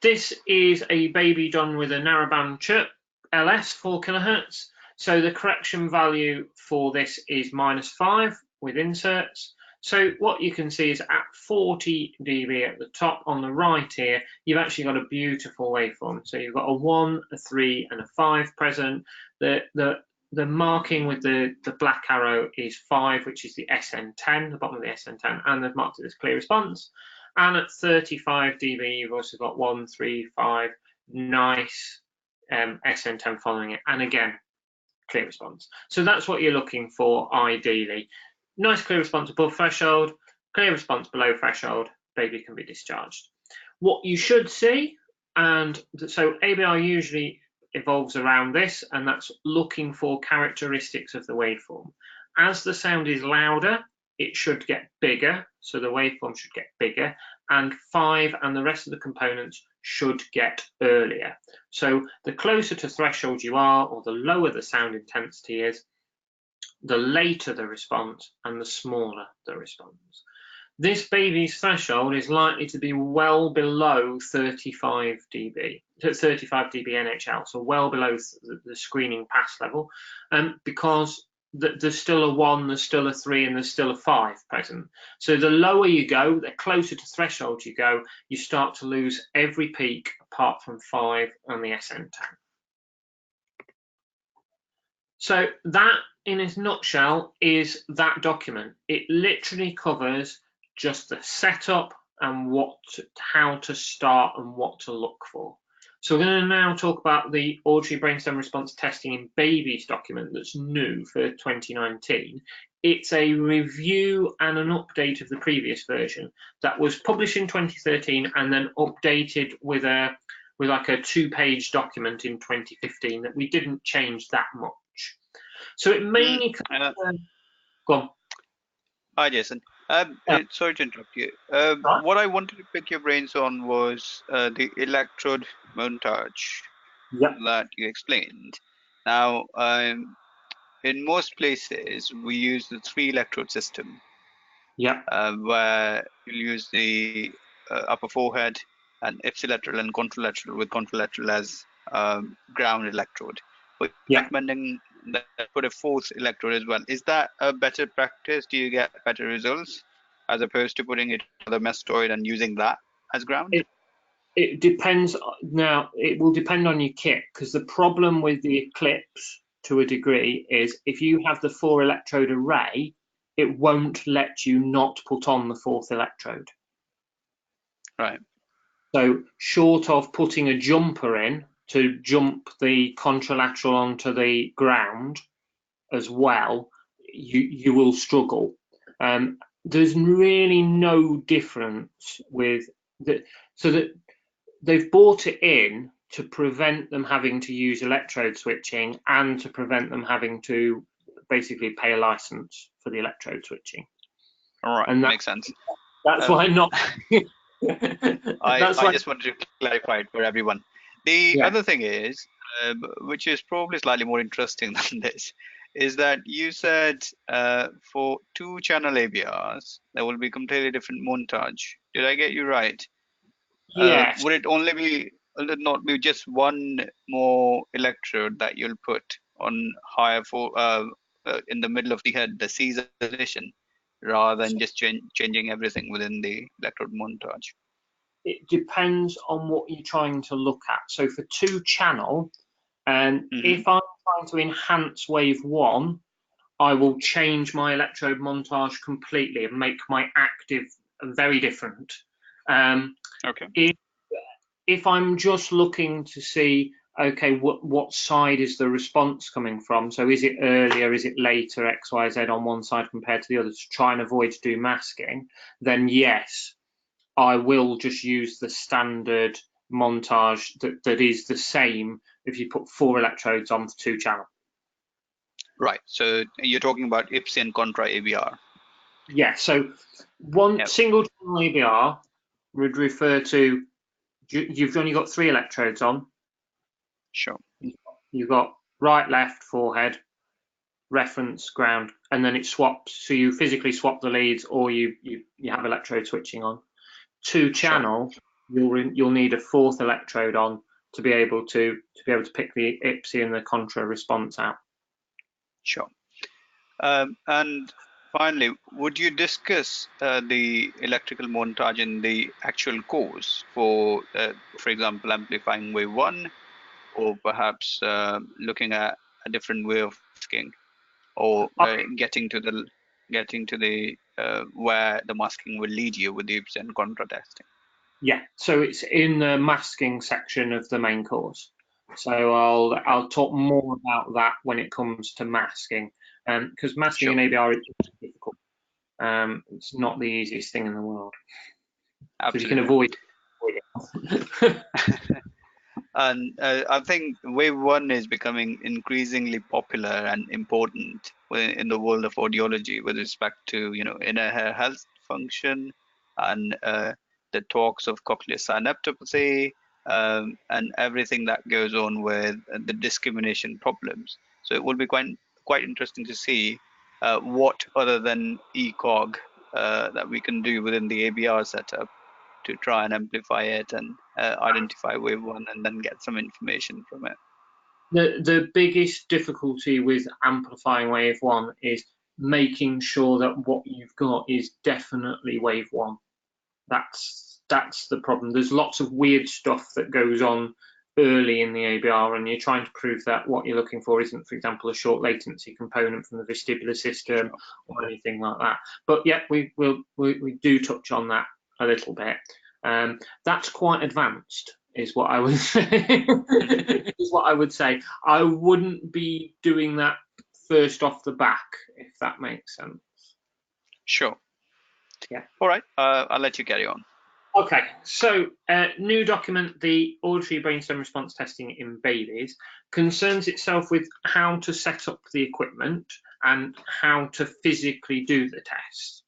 this is a baby done with a narrowband chirp LS 4 kHz. So the correction value for this is -5 with inserts. So what you can see is at 40 dB at the top on the right here, you've actually got a beautiful waveform. So you've got a 1, a 3, and a 5 present. The marking with the black arrow is 5, which is the SN10, the bottom of the SN10, and they've marked it as clear response. And at 35 dB, you've also got 1, 3, 5, nice SN10 following it, and again, clear response. So that's what you're looking for ideally. Nice clear response above threshold, clear response below threshold, baby can be discharged. What you should see, and so ABR usually evolves around this, and that's looking for characteristics of the waveform. As the sound is louder, it should get bigger, so the waveform should get bigger, and 5 and the rest of the components should get earlier. So the closer to threshold you are, or the lower the sound intensity is, the later the response and the smaller the response. This baby's threshold is likely to be well below 35 dB, 35 dB NHL, so well below the screening pass level, because there's still a 1, there's still a 3, and there's still a 5 present. So the lower you go, the closer to threshold you go, you start to lose every peak apart from 5 and the SN10. So that, in a nutshell, is that document. It literally covers just the setup and how to start and what to look for. So we're going to now talk about the auditory brainstem response testing in babies document that's new for 2019. It's a review and an update of the previous version that was published in 2013 and then updated with like a 2-page document in 2015 that we didn't change that much. So it mainly go on. Hi, Jason. Sorry to interrupt you. What I wanted to pick your brains on was the electrode montage that you explained. Now, in most places, we use the 3 electrode system, where you'll use the upper forehead and ipsilateral and contralateral, with contralateral as ground electrode. But recommending that put a 4th electrode as well. Is that a better practice? Do you get better results as opposed to putting it on the mastoid and using that as ground? It depends. Now, it will depend on your kit, because the problem with the Eclipse to a degree is if you have the 4 electrode array, it won't let you not put on the 4th electrode. Right. So short of putting a jumper in to jump the contralateral onto the ground as well, you will struggle. There's really no difference with so that they've bought it in to prevent them having to use electrode switching and to prevent them having to basically pay a license for the electrode switching. All right, and that makes sense. That's why not. I just wanted to clarify it for everyone. The other thing is, which is probably slightly more interesting than this, is that you said for 2-channel ABRs, there will be completely different montage. Did I get you right? Yes. Would it not be just one more electrode that you'll put on higher in the middle of the head, the Caesar position, rather than just changing everything within the electrode montage? It depends on what you're trying to look at. So for 2-channel, if I'm trying to enhance wave 1, I will change my electrode montage completely and make my active very different. Okay. If I'm just looking to see okay, what side is the response coming from? So is it earlier, is it later, X, Y, Z on one side compared to the other, to try and avoid to do masking? Then yes, I will just use the standard montage that is the same if you put 4 electrodes on for 2 channel. Right. So you're talking about IPSI and contra ABR. Yeah. So one Yep. single channel ABR would refer to you've only got 3 electrodes on. Sure. You've got right, left, forehead, reference, ground, and then it swaps. So you physically swap the leads, or you have electrode switching on. 2 channel, you'll need a 4th electrode on to be able to pick the IPSI and the contra response out. Sure. And finally, would you discuss the electrical montage in the actual course for example, amplifying wave 1, or perhaps looking at a different way of masking, or getting to the where the masking will lead you with the IPSI and contra testing? Yeah, so it's in the masking section of the main course. So I'll talk more about that when it comes to masking, because masking in ABR is difficult. It's not the easiest thing in the world. So you can avoid it. And I think wave 1 is becoming increasingly popular and important in the world of audiology with respect to, inner ear health function, and the talks of cochlear synaptopathy, and everything that goes on with the discrimination problems. So it will be quite interesting to see what other than ECOG that we can do within the ABR setup to try and amplify it and identify wave 1 and then get some information from it. The biggest difficulty with amplifying wave 1 is making sure that what you've got is definitely wave 1. That's the problem. There's lots of weird stuff that goes on early in the ABR, and you're trying to prove that what you're looking for isn't, for example, a short latency component from the vestibular system or anything like that. But yeah, we do touch on that a little bit. That's quite advanced, is what I would say. Is what I would say. I wouldn't be doing that first off the back, if that makes sense. Sure. Yeah. All right. I'll let you carry on. Okay, so new document, the auditory brainstem response testing in babies, concerns itself with how to set up the equipment and how to physically do the test.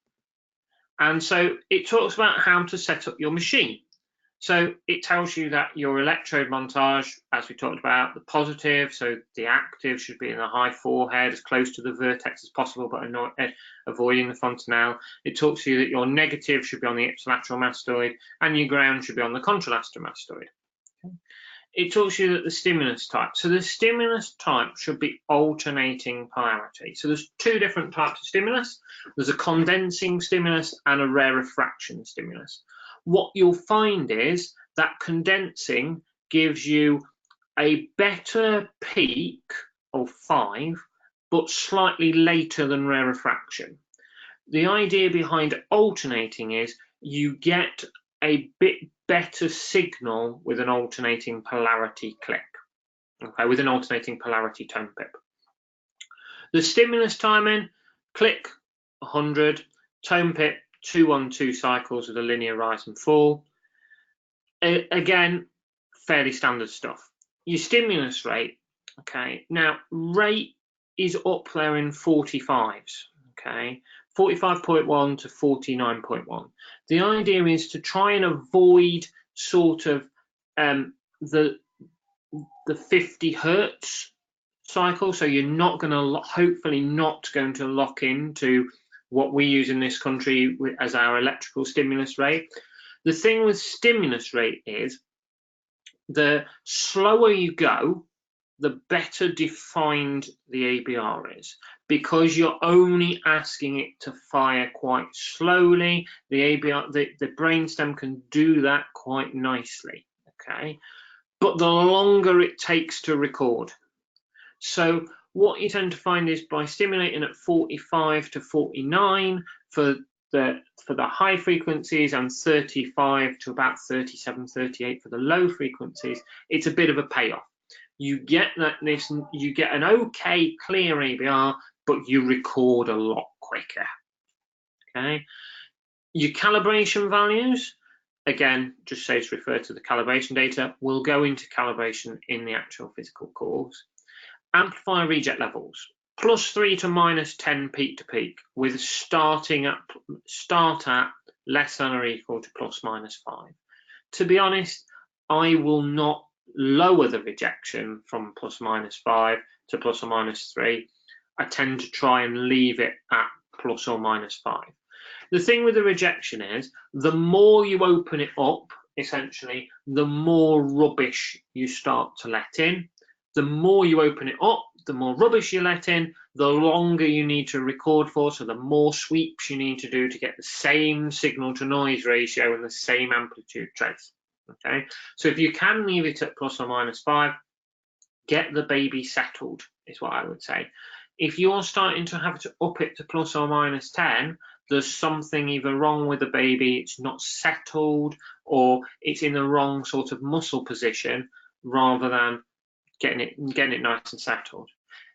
And so it talks about how to set up your machine. So it tells you that your electrode montage, as we talked about, the positive, so the active should be in the high forehead, as close to the vertex as possible, but avoiding the fontanelle. It talks to you that your negative should be on the ipsilateral mastoid, and your ground should be on the contralateral mastoid. Okay. It talks you that the stimulus type. So the stimulus type should be alternating polarity. So there's 2 different types of stimulus. There's a condensing stimulus and a rarefraction stimulus. What you'll find is that condensing gives you a better peak of 5, but slightly later than rarefraction. The idea behind alternating is you get a bit better signal with an alternating polarity click, okay, with an alternating polarity tone pip. The stimulus timing, click 100, tone pip 212 cycles with a linear rise and fall. Again, fairly standard stuff. Your stimulus rate, okay, now rate is up there in 45s, okay, 45.1 to 49.1. The idea is to try and avoid sort of the 50 hertz cycle, so you're not going to, hopefully not going to lock into what we use in this country as our electrical stimulus rate. The thing with stimulus rate is the slower you go, the better defined the ABR is, because you're only asking it to fire quite slowly. The ABR, the brainstem can do that quite nicely, okay? But the longer it takes to record. So what you tend to find is by stimulating at 45 to 49 for the high frequencies and 35 to about 37, 38 for the low frequencies, it's a bit of a payoff. you get you get an okay clear ABR, but you record a lot quicker. Okay, your calibration values, again, just says refer to the calibration data. We'll go into calibration in the actual physical course. Amplifier reject levels, +3 to -10 peak to peak, with start at less than or equal to +/-5. To be honest, I will not lower the rejection from +/-5 to +/-3. I tend to try and leave it at +/-5. The thing with the rejection is, the more you open it up, essentially, the more rubbish you start to let in. The more you open it up, the more rubbish you let in, the longer you need to record for, so the more sweeps you need to do to get the same signal to noise ratio and the same amplitude trace. Okay, so if you can leave it at +/-5, get the baby settled, is what I would say. If you're starting to have to up it to +/-10, there's something either wrong with the baby, it's not settled, or it's in the wrong sort of muscle position, rather than getting it nice and settled.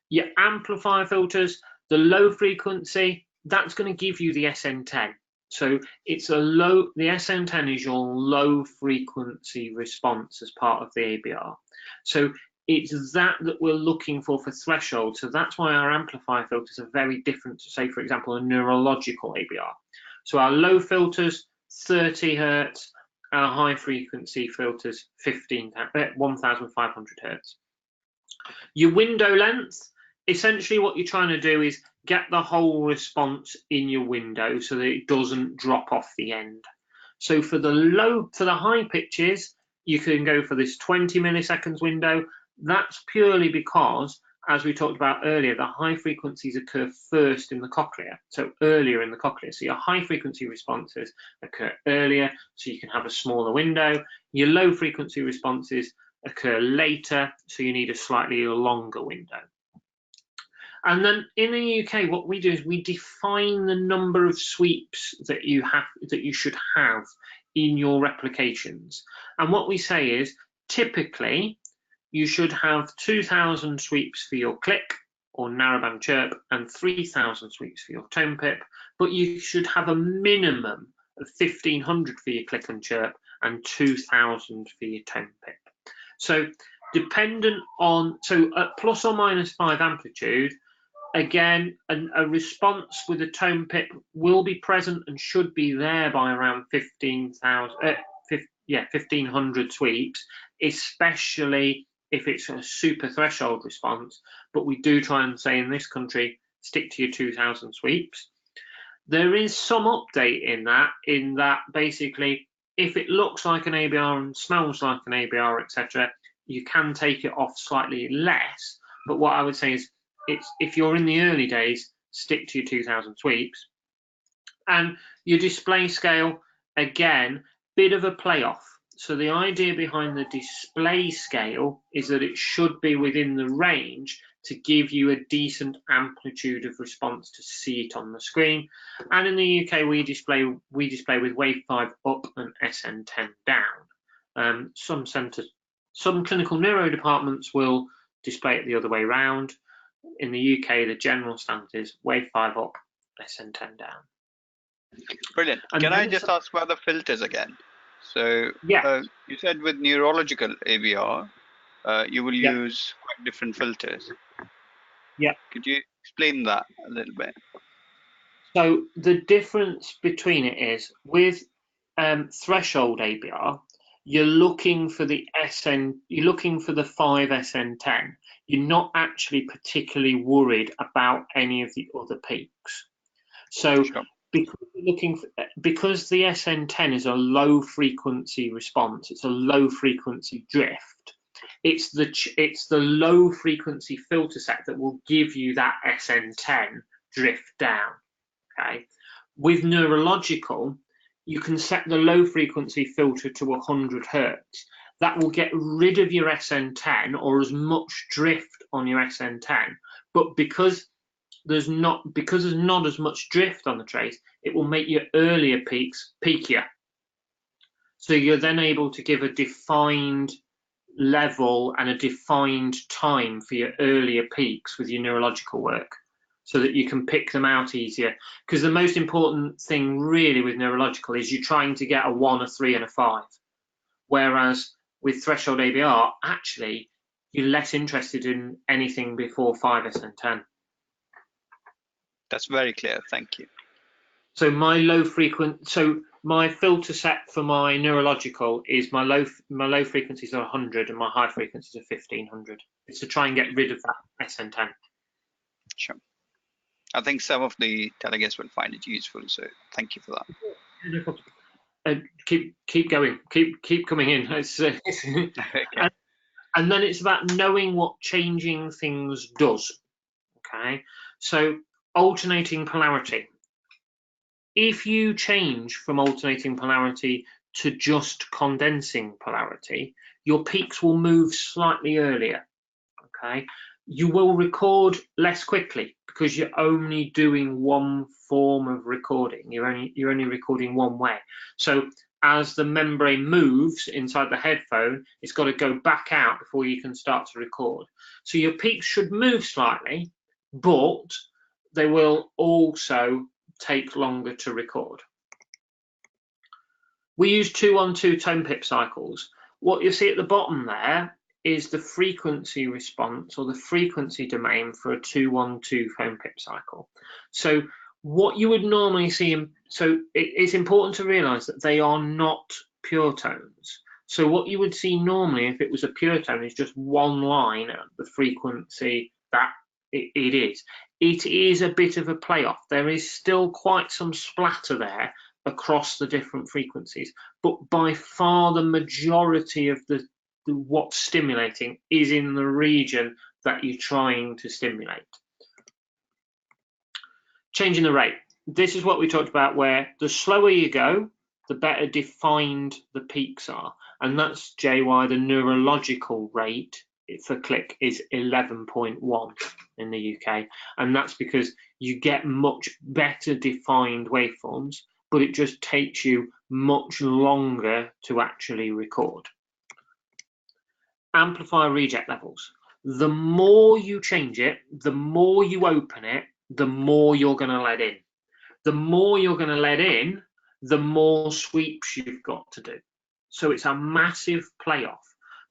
Your amplifier filters, the low frequency, that's going to give you the SN10. So it's the SN10 is your low frequency response as part of the ABR. So it's that we're looking for threshold. So that's why our amplifier filters are very different to, say, for example, a neurological ABR. So our low filters, 30 Hertz, our high frequency filters, 1,500 Hertz. Your window length, essentially what you're trying to do is get the whole response in your window so that it doesn't drop off the end. So for the high pitches, you can go for this 20 milliseconds window. That's purely because, as we talked about earlier, the high frequencies occur first in the cochlea, so earlier in the cochlea. So your high frequency responses occur earlier, so you can have a smaller window. Your low frequency responses occur later, so you need a slightly longer window. And then in the UK, what we do is we define the number of sweeps that you should have in your replications. And what we say is, typically, you should have 2,000 sweeps for your click or narrowband chirp and 3,000 sweeps for your tone pip, but you should have a minimum of 1,500 for your click and chirp and 2,000 for your tone pip. So dependent on, so at +/-5 amplitude, again, a response with a tone pip will be present and should be there by around 1,500 sweeps, especially if it's a super threshold response. But we do try and say in this country, stick to your 2,000 sweeps. There is some update in that basically, if it looks like an ABR and smells like an ABR, etc., you can take it off slightly less. But what I would say is, if you're in the early days, stick to your 2,000 sweeps. And your display scale, again, bit of a playoff. So the idea behind the display scale is that it should be within the range to give you a decent amplitude of response to see it on the screen. And in the UK, we display with Wave 5 up and SN10 down. Some clinical neuro departments will display it the other way around. In the UK, the general standard is Wave 5 up, SN10 down. Brilliant. And can I just ask about the filters again? So yeah. You said with neurological ABR, you will use quite different filters. Yeah. Could you explain that a little bit? So the difference between it is with threshold ABR, you're looking for the 5SN10. You're not actually particularly worried about any of the other peaks. So sure. Because the SN10 is a low frequency response, it's a low frequency drift. It's the low frequency filter set that will give you that SN10 drift down. Okay. With neurological, you can set the low frequency filter to 100 Hertz. That will get rid of your SN10 or as much drift on your SN10, but because there's not as much drift on the trace, it will make your earlier peaks peakier. So you're then able to give a defined level and a defined time for your earlier peaks with your neurological work, so that you can pick them out easier. Because the most important thing really with neurological is you're trying to get a 1, a 3 and a 5. Whereas with threshold ABR, actually, you're less interested in anything before 5 SN10. That's very clear. Thank you. So my my filter set for my neurological is my low frequencies are 100 and my high frequencies are 1500. It's to try and get rid of that SN10. Sure. I think some of the delegates will find it useful, so thank you for that. No problem. Keep going. Keep coming in. Okay. And then it's about knowing what changing things does. Okay. So alternating polarity. If you change from alternating polarity to just condensing polarity, your peaks will move slightly earlier. Okay. You will record less quickly because you're only doing one form of recording. You're only recording one way. So as the membrane moves inside the headphone, it's got to go back out before you can start to record. So your peaks should move slightly, but they will also take longer to record. We use 2-on-2 tone pip cycles. What you see at the bottom there is the frequency response or the frequency domain for a 2-on-2 tone pip cycle. So what you would normally see, it's important to realize that they are not pure tones. So what you would see normally if it was a pure tone is just one line at the frequency that it is. It is a bit of a playoff. There is still quite some splatter there across the different frequencies, but by far the majority of what's stimulating is in the region that you're trying to stimulate. Changing the rate. This is what we talked about, where the slower you go, the better defined the peaks are. And that's, Jay, why the neurological rate for click is 11.1 in the UK. And that's because you get much better defined waveforms, but it just takes you much longer to actually record. Amplifier reject levels. The more you change it, the more you open it, the more you're going to let in. The more you're going to let in, the more sweeps you've got to do. So it's a massive playoff.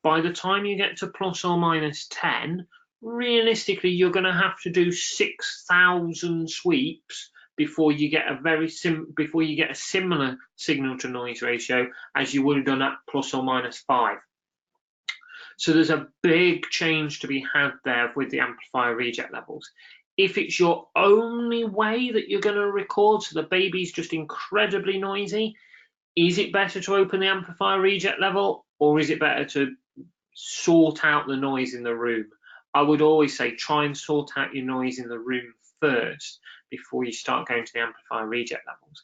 By the time you get to plus or minus 10, realistically, you're going to have to do 6,000 sweeps before you get a similar signal to noise ratio as you would have done at plus or minus 5. So there's a big change to be had there with the amplifier reject levels. If it's your only way that you're going to record, so the baby's just incredibly noisy, is it better to open the amplifier reject level, or is it better to sort out the noise in the room? I would always say try and sort out your noise in the room first before you start going to the amplifier reject levels.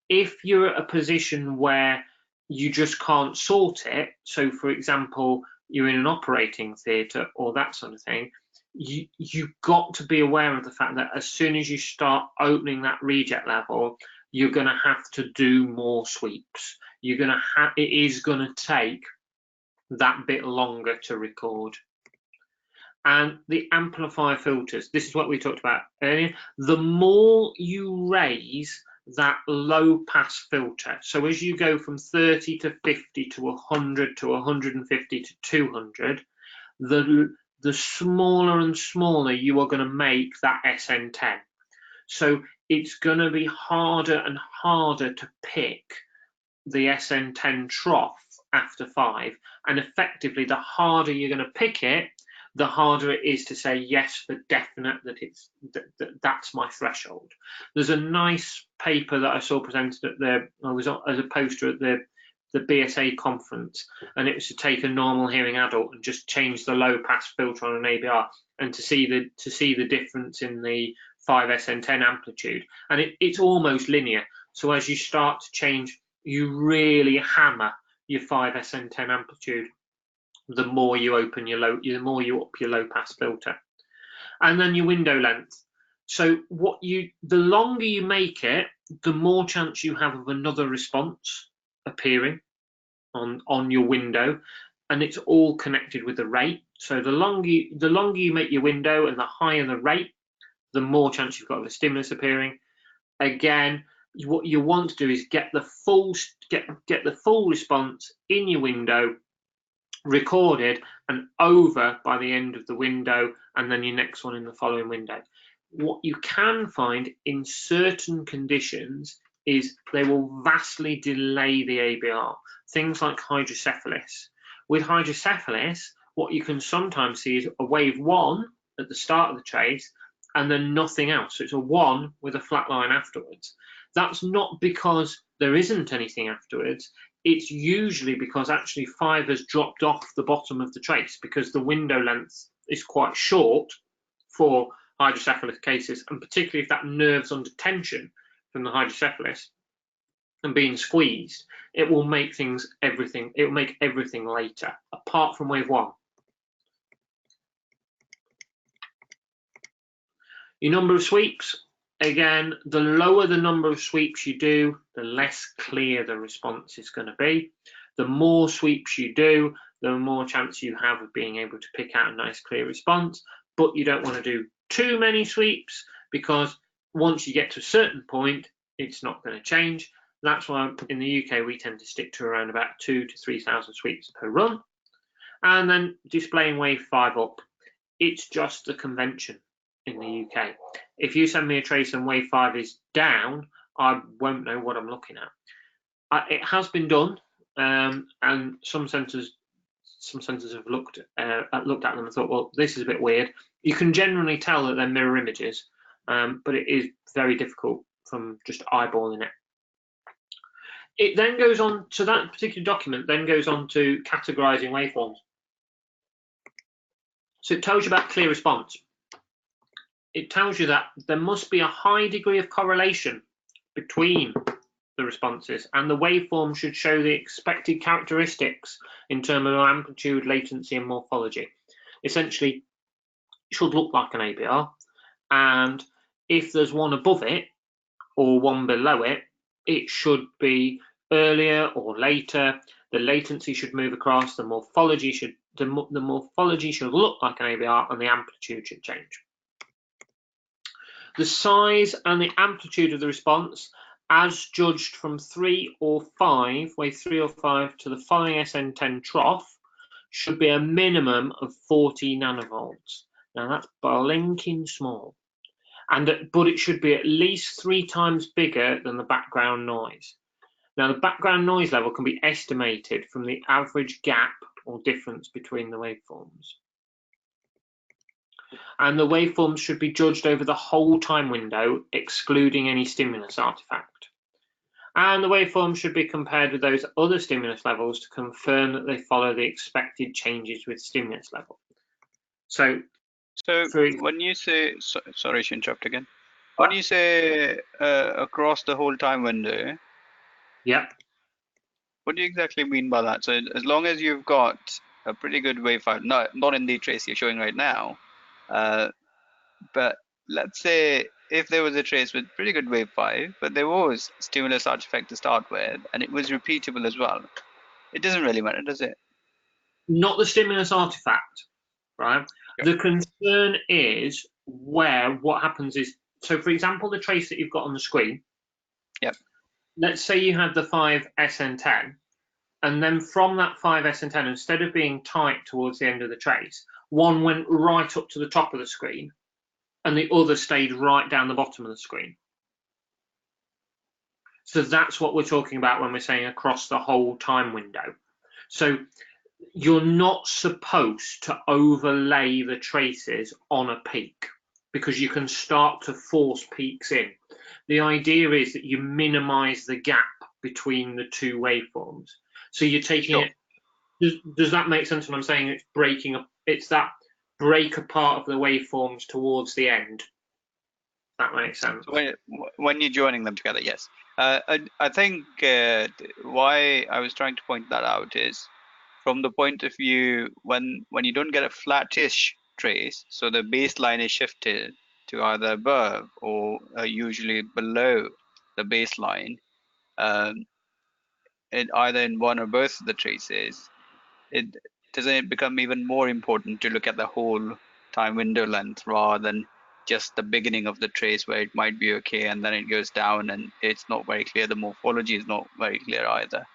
If you're at a position where you just can't sort it, so for example, you're in an operating theatre or that sort of thing, you've got to be aware of the fact that as soon as you start opening that reject level, you're going to have to do more sweeps. It is going to take that bit longer to record. And the amplifier filters, this is what we talked about earlier. The more you raise that low pass filter, so as you go from 30 to 50 to 100 to 150 to 200, the smaller and smaller you are going to make that SN10. So it's going to be harder and harder to pick the SN10 trough after 5, and effectively the harder you're going to pick it, the harder it is to say yes for definite that that's my threshold. There's a nice paper that I saw presented at I was as a poster at the BSA conference, and it was to take a normal hearing adult and just change the low pass filter on an ABR and to see the difference in the 5SN10 amplitude, and it's almost linear. So as you start to change, you really hammer your 5SN10 amplitude, the more you open the more you up your low pass filter. And then your window length. So the longer you make it, the more chance you have of another response appearing on your window. and it's all connected with the rate. So the longer you make your window and the higher the rate, the more chance you've got of a stimulus appearing. Again, what you want to do is get the full response in your window, recorded and over by the end of the window, and then your next one in the following window. What you can find in certain conditions is they will vastly delay the ABR. Things like hydrocephalus. With hydrocephalus, what you can sometimes see is a wave 1 at the start of the trace and then nothing else. So it's a 1 with a flat line afterwards. That's not because there isn't anything afterwards. It's usually because actually 5 has dropped off the bottom of the trace because the window length is quite short for hydrocephalus cases, and particularly if that nerve's under tension from the hydrocephalus and being squeezed, it will make everything later, apart from wave 1. Your number of sweeps, again, the lower the number of sweeps you do, the less clear the response is going to be. The more sweeps you do, the more chance you have of being able to pick out a nice clear response. But you don't want to do too many sweeps, because once you get to a certain point, it's not going to change. That's why in the UK we tend to stick to around about 2,000 to 3,000 sweeps per run. And then displaying wave 5 up, it's just the convention in the UK. If you send me a trace and wave 5 is down, I won't know what I'm looking at. It has been done, and some centres have looked at them and thought, well, this is a bit weird. You can generally tell that they're mirror images, but it is very difficult from just eyeballing it. It then goes on to that particular document, then goes on to categorizing waveforms. So it tells you about clear response. It tells you that there must be a high degree of correlation between the responses, and the waveform should show the expected characteristics in terms of amplitude, latency, and morphology. Essentially, it should look like an ABR, and if there's one above it or one below it, it should be earlier or later. The latency should move across. The morphology should look like an ABR, and the amplitude should change. The size and the amplitude of the response, as judged from 3 or 5, wave 3 or 5 to the following SN10 trough, should be a minimum of 40 nanovolts. Now that's blinking small, but it should be at least 3 times bigger than the background noise. Now the background noise level can be estimated from the average gap or difference between the waveforms. And the waveforms should be judged over the whole time window, excluding any stimulus artifact. And the waveforms should be compared with those other stimulus levels to confirm that they follow the expected changes with stimulus level. So when you say, sorry to interrupt again. When you say across the whole time window, yeah, what do you exactly mean by that? So as long as you've got a pretty good wave file, not in the trace you're showing right now, but let's say if there was a trace with pretty good wave 5, but there was stimulus artifact to start with, and it was repeatable as well, it doesn't really matter, does it? Not the stimulus artifact, right? Yep. The concern is what happens is, so for example, the trace that you've got on the screen, yep. Let's say you had the 5 SN10, and then from that 5 SN10, instead of being tight towards the end of the trace, one went right up to the top of the screen, and the other stayed right down the bottom of the screen. So that's what we're talking about when we're saying across the whole time window. So you're not supposed to overlay the traces on a peak, because you can start to force peaks in. The idea is that you minimize the gap between the two waveforms. So you're taking it. Does that make sense when I'm saying it's breaking up? It's that break apart of the waveforms towards the end. That makes sense. When you're joining them together, yes. I think why I was trying to point that out is from the point of view when you don't get a flattish trace, so the baseline is shifted to either above or usually below the baseline, either in one or both of the traces, doesn't it become even more important to look at the whole time window length rather than just the beginning of the trace where it might be okay and then it goes down and it's not very clear. The morphology is not very clear either.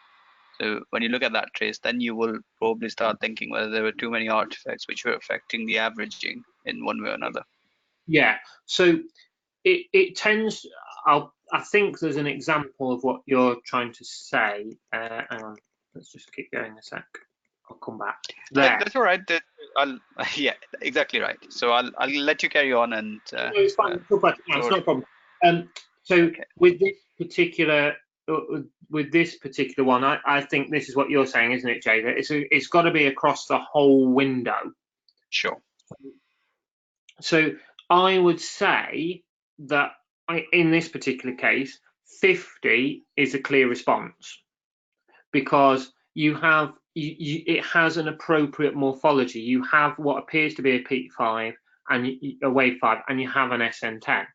So when you look at that trace, then you will probably start thinking whether there were too many artifacts which were affecting the averaging in one way or another. Yeah. So it tends. I think there's an example of what you're trying to say. Hang on. Let's just keep going a sec. I'll come back. There. That's all right. Yeah, exactly right. So I'll let you carry on and. No, it's fine. It's not a problem. So okay. with this particular one, I think this is what you're saying, isn't it, Jay? That it's got to be across the whole window. Sure. So I would say that in this particular case, 50 is a clear response because you have it has an appropriate morphology. You have what appears to be a peak 5 and a wave 5, and you have an SN10.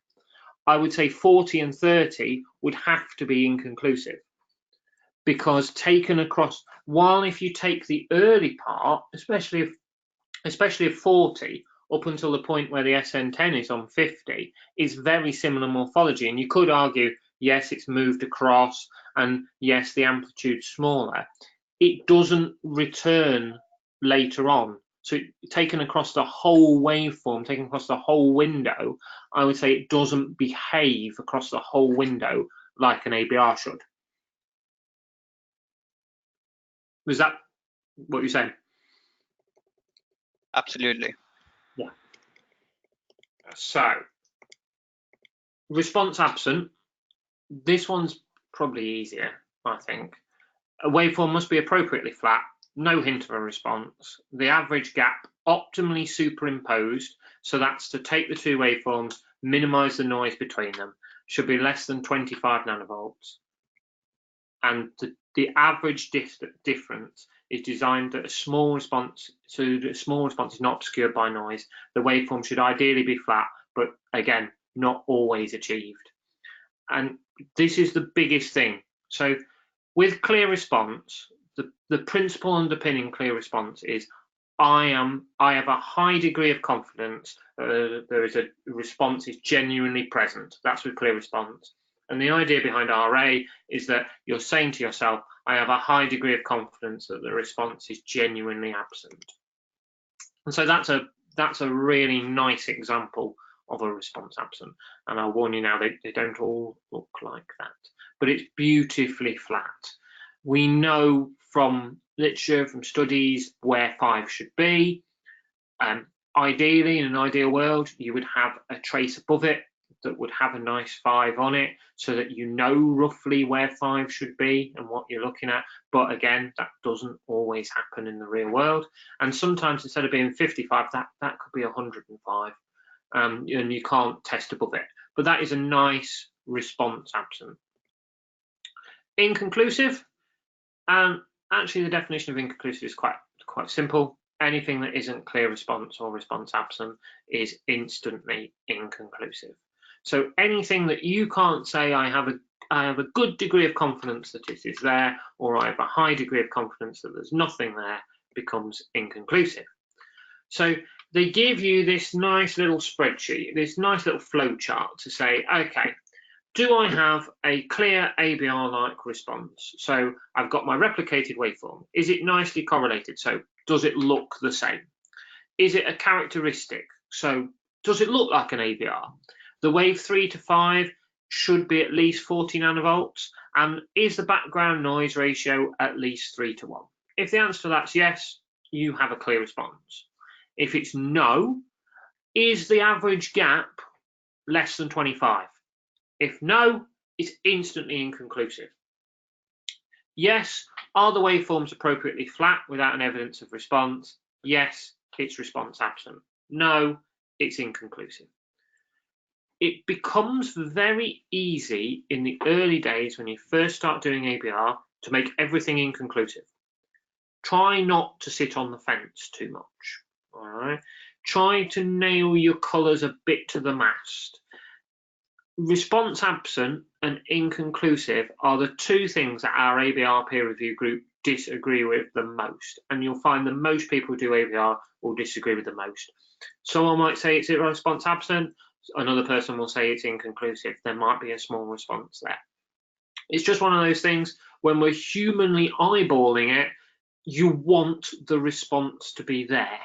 I would say 40 and 30 would have to be inconclusive because taken across, while if you take the early part, especially if 40 up until the point where the SN10 is on 50 is very similar morphology, and you could argue yes, it's moved across and yes, the amplitude's smaller. It doesn't return later on. So taken across the whole waveform, taken across the whole window, I would say it doesn't behave across the whole window like an ABR should. Was that what you're saying? Absolutely. Yeah. So, response absent. This one's probably easier, I think. A waveform must be appropriately flat, no hint of a response. The average gap optimally superimposed, so that's to take the two waveforms, minimize the noise between them, should be less than 25 nanovolts. And the average difference is designed that a small response, so that a small response is not obscured by noise. The waveform should ideally be flat, but again, not always achieved. And this is the biggest thing. So with clear response, the principle underpinning clear response is I have a high degree of confidence there is a response is genuinely present. That's with clear response. And the idea behind RA is that you're saying to yourself, I have a high degree of confidence that the response is genuinely absent. And so that's a really nice example of a response absent. And I'll warn you now, they don't all look like that, but it's beautifully flat. We know from literature, from studies, where 5 should be. Ideally, in an ideal world, you would have a trace above it that would have a nice 5 on it, so that you know roughly where 5 should be and what you're looking at. But again, that doesn't always happen in the real world. And sometimes instead of being 55, that could be 105. And you can't test above it. But that is a nice response absent. Inconclusive. Actually, the definition of inconclusive is quite simple. Anything that isn't clear response or response absent is instantly inconclusive. So anything that you can't say I have a good degree of confidence that it is there, or I have a high degree of confidence that there's nothing there, becomes inconclusive. So they give you this nice little spreadsheet, this nice little flow chart to say, okay, do I have a clear ABR-like response? So I've got my replicated waveform. Is it nicely correlated? So does it look the same? Is it a characteristic? So does it look like an ABR? The wave 3 to 5 should be at least 40 nanovolts. And is the background noise ratio at least 3 to 1? If the answer to that's yes, you have a clear response. If it's no, is the average gap less than 25? If no, it's instantly inconclusive. Yes, are the waveforms appropriately flat without an evidence of response? Yes, it's response absent. No, it's inconclusive. It becomes very easy in the early days when you first start doing ABR to make everything inconclusive. Try not to sit on the fence too much. All right? Try to nail your colours a bit to the mast. Response absent and inconclusive are the two things that our ABR peer review group disagree with the most. And you'll find that most people who do ABR will disagree with the most. Someone might say it's response absent, another person will say it's inconclusive. There might be a small response there. It's just one of those things, when we're humanly eyeballing it, you want the response to be there.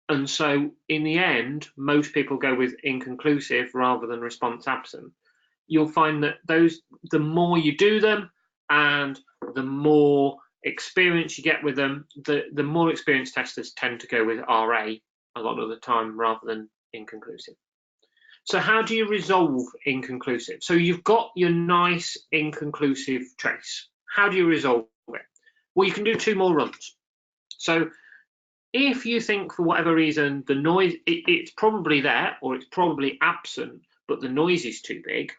And so in the end, most people go with inconclusive rather than response absent. You'll find that the more you do them and the more experience you get with them, the more experienced testers tend to go with RA a lot of the time rather than inconclusive. So how do you resolve inconclusive? So you've got your nice inconclusive trace. How do you resolve it? Well, you can do 2 more runs. So if you think for whatever reason the noise, it's probably there or it's probably absent, but the noise is too big,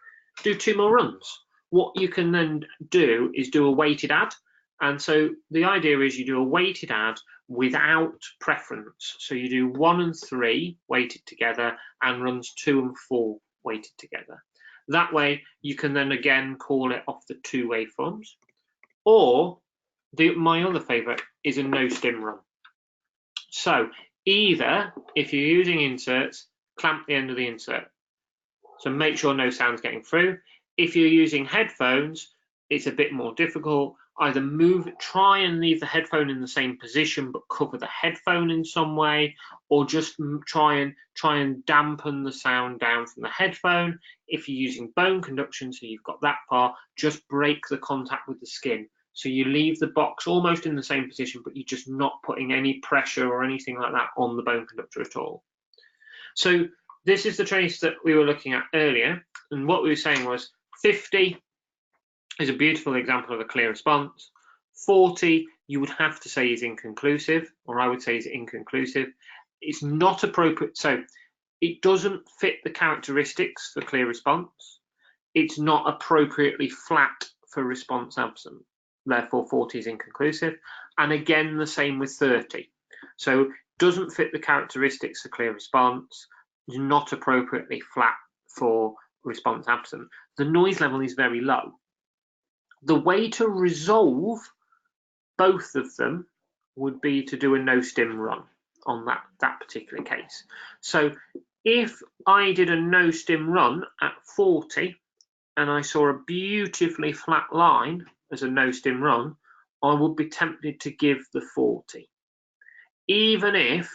do 2 more runs. What you can then do is do a weighted add. And so the idea is you do a weighted add without preference. So you do 1 and 3 weighted together and runs 2 and 4 weighted together. That way you can then again call it off the 2 waveforms. Or my other favorite is a no stim run. So either, if you're using inserts, clamp the end of the insert. So make sure no sound's getting through. If you're using headphones, it's a bit more difficult. Either try and leave the headphone in the same position but cover the headphone in some way, or just try and dampen the sound down from the headphone. If you're using bone conduction, so you've got that part, just break the contact with the skin. So you leave the box almost in the same position, but you're just not putting any pressure or anything like that on the bone conductor at all. So this is the trace that we were looking at earlier, and what we were saying was 50 is a beautiful example of a clear response. 40 you would have to say is inconclusive, or I would say is inconclusive. It's not appropriate, so it doesn't fit the characteristics for clear response. It's not appropriately flat for response absent. Therefore 40 is inconclusive. And again, the same with 30. So doesn't fit the characteristics for clear response, is not appropriately flat for response absent. The noise level is very low. The way to resolve both of them would be to do a no stim run on that particular case. So if I did a no stim run at 40 and I saw a beautifully flat line as a no stim run, I would be tempted to give the 40. Even if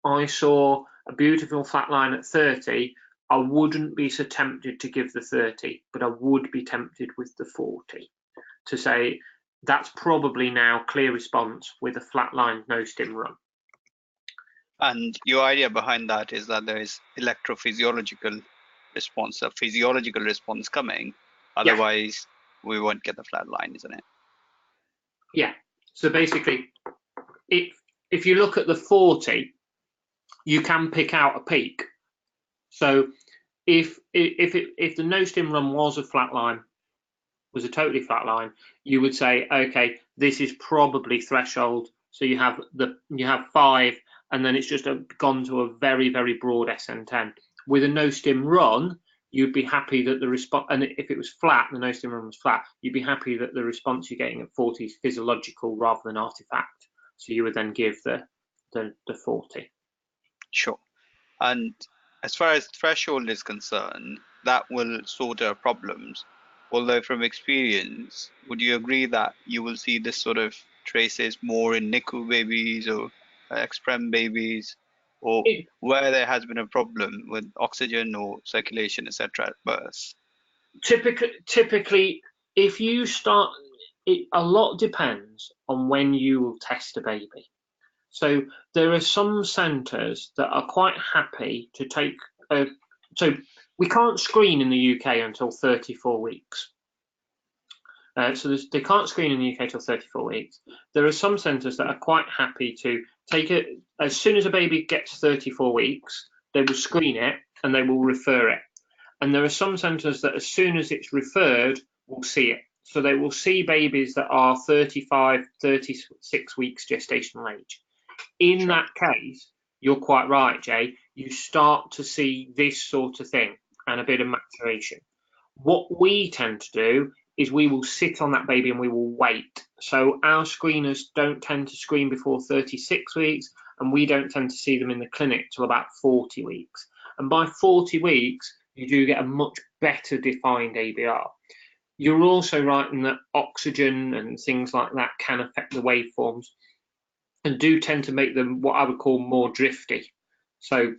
I saw a beautiful flat line at 30, I wouldn't be so tempted to give the 30, but I would be tempted with the 40 to say that's probably now clear response with a flat line no stim run. And your idea behind that is that there is electrophysiological response, a physiological response coming. Otherwise, we won't get the flat line, isn't it? Yeah. So basically, if you look at the 40, you can pick out a peak. So if the no stim run was a flat line, was a totally flat line, you would say, okay, this is probably threshold. So you have 5, and then it's just gone to a very, very broad SN10. With a no stim run, you'd be happy that the response, and if it was flat, the no stim run was flat, you'd be happy that the response you're getting at 40 is physiological rather than artifact. So you would then give the 40. Sure. And as far as threshold is concerned, that will sort out problems. Although from experience, would you agree that you will see this sort of traces more in NICU babies or ex-prem babies, or where there has been a problem with oxygen or circulation, etc. at birth? Typically, if you start, a lot depends on when you will test a baby. So there are some centres that are quite happy to take, so we can't screen in the UK until 34 weeks. So they can't screen in the UK until 34 weeks. There are some centres that are quite happy to take it, as soon as a baby gets 34 weeks, they will screen it and they will refer it. And there are some centres that as soon as it's referred, will see it. So they will see babies that are 35, 36 weeks gestational age. In that case, you're quite right, Jay. You start to see this sort of thing and a bit of maturation. What we tend to do is we will sit on that baby and we will wait. So our screeners don't tend to screen before 36 weeks, and we don't tend to see them in the clinic till about 40 weeks. And by 40 weeks, you do get a much better defined ABR. You're also right in that oxygen and things like that can affect the waveforms and do tend to make them what I would call more drifty. So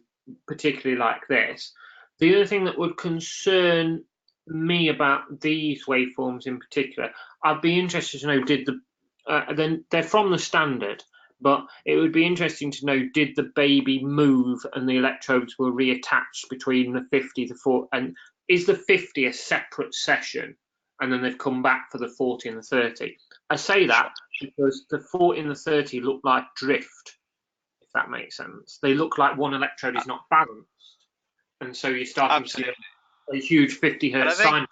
particularly like this. The other thing that would concern me about these waveforms in particular, I'd be interested to know, did the then they're from the standard, but it would be interesting to know, did the baby move and the electrodes were reattached between the 50, the 40, and is the 50 a separate session and then they've come back for the 40 and the 30? I say that because the 40 and the 30 look like drift, if that makes sense. They look like one electrode is not balanced, and so you're starting to see a huge 50 hertz sine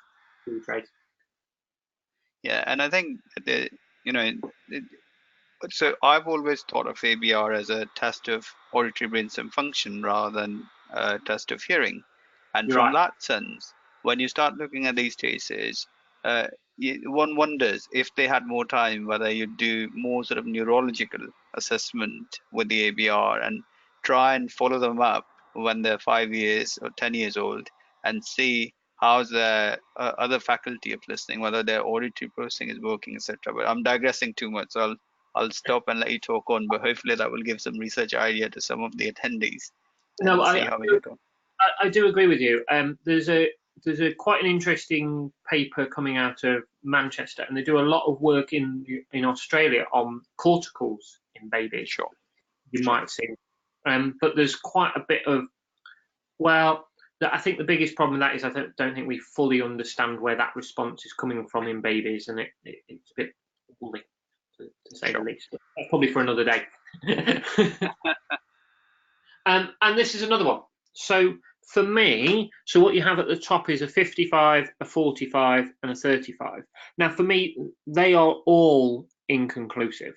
wave. Yeah, and I think so I've always thought of ABR as a test of auditory brainstem function rather than a test of hearing. And You're from right. that sense, when you start looking at these cases, one wonders if they had more time, whether you do more sort of neurological assessment with the ABR and try and follow them up when they're 5 years or 10 years old and see how's the other faculty of listening, whether their auditory processing is working, etc. But I'm digressing too much, so I'll stop and let you talk on, but hopefully that will give some research idea to some of the attendees No, and see how we go. I do agree with you. There's a quite an interesting paper coming out of Manchester, and they do a lot of work in Australia on corticals in babies. Sure. You might have seen. But there's quite a bit of, well, I think the biggest problem with that is I don't think we fully understand where that response is coming from in babies, and it's a bit woolly, to say the least. But that's probably for another day. And this is another one. So for me, so what you have at the top is a 55, a 45, and a 35. Now, for me, they are all inconclusive.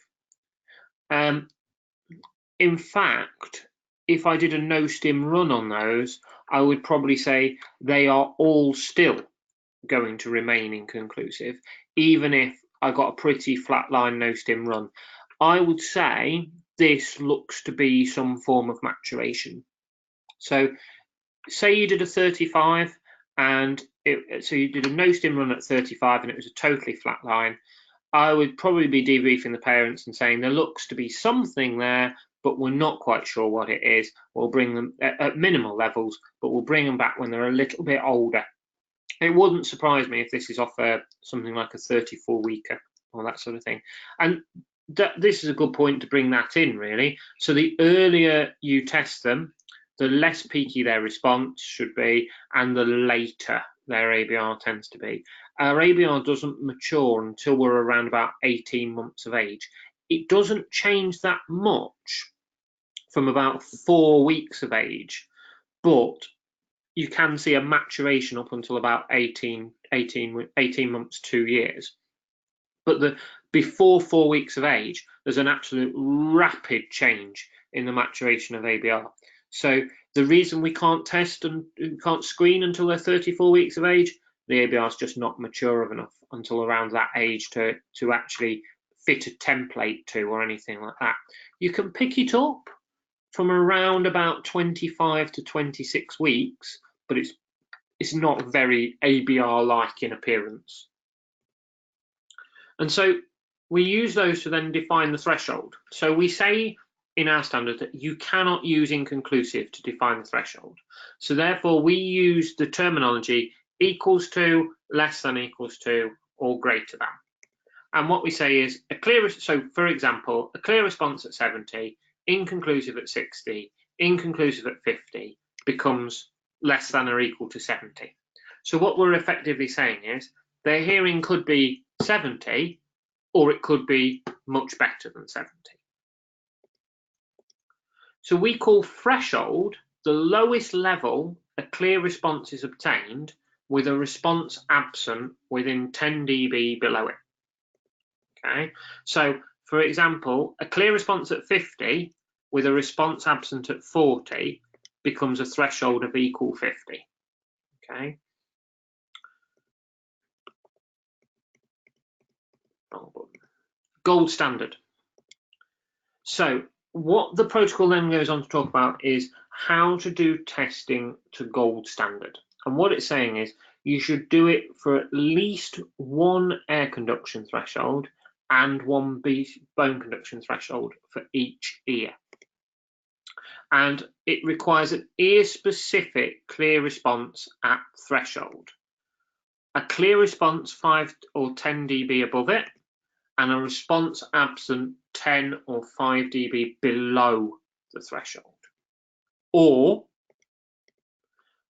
In fact, if I did a no-stim run on those, I would probably say they are all still going to remain inconclusive, even if I got a pretty flat line no-stim run. I would say this looks to be some form of maturation. So say you did a 35 and so you did a no-stim run at 35 and it was a totally flat line. I would probably be debriefing the parents and saying there looks to be something there, but we're not quite sure what it is. We'll bring them at minimal levels, but we'll bring them back when they're a little bit older. It wouldn't surprise me if this is off something like a 34-weeker or that sort of thing. And this is a good point to bring that in, really. So the earlier you test them, the less peaky their response should be, and the later their ABR tends to be. Our ABR doesn't mature until we're around about 18 months of age. It doesn't change that much from about 4 weeks of age, but you can see a maturation up until about 18 months, 2 years. But before 4 weeks of age, there's an absolute rapid change in the maturation of ABR. So the reason we can't test and can't screen until they're 34 weeks of age, the ABR is just not mature enough until around that age to actually fit a template to or anything like that. You can pick it up from around about 25 to 26 weeks, but it's not very ABR-like in appearance. And so we use those to then define the threshold. So we say in our standard that you cannot use inconclusive to define the threshold. So therefore we use the terminology equals to, less than equals to, or greater than. And what we say is so for example, a clear response at 70, inconclusive at 60, inconclusive at 50 becomes less than or equal to 70. So what we're effectively saying is their hearing could be 70, or it could be much better than 70. So we call threshold the lowest level a clear response is obtained with a response absent within 10 dB below it. Okay, so for example, a clear response at 50 with a response absent at 40 becomes a threshold of equal 50. Okay. Gold standard. So what the protocol then goes on to talk about is how to do testing to gold standard. And what it's saying is you should do it for at least one air conduction threshold and one bone conduction threshold for each ear. And it requires an ear-specific clear response at threshold. A clear response 5 or 10 dB above it, and a response absent 10 or 5 dB below the threshold. Or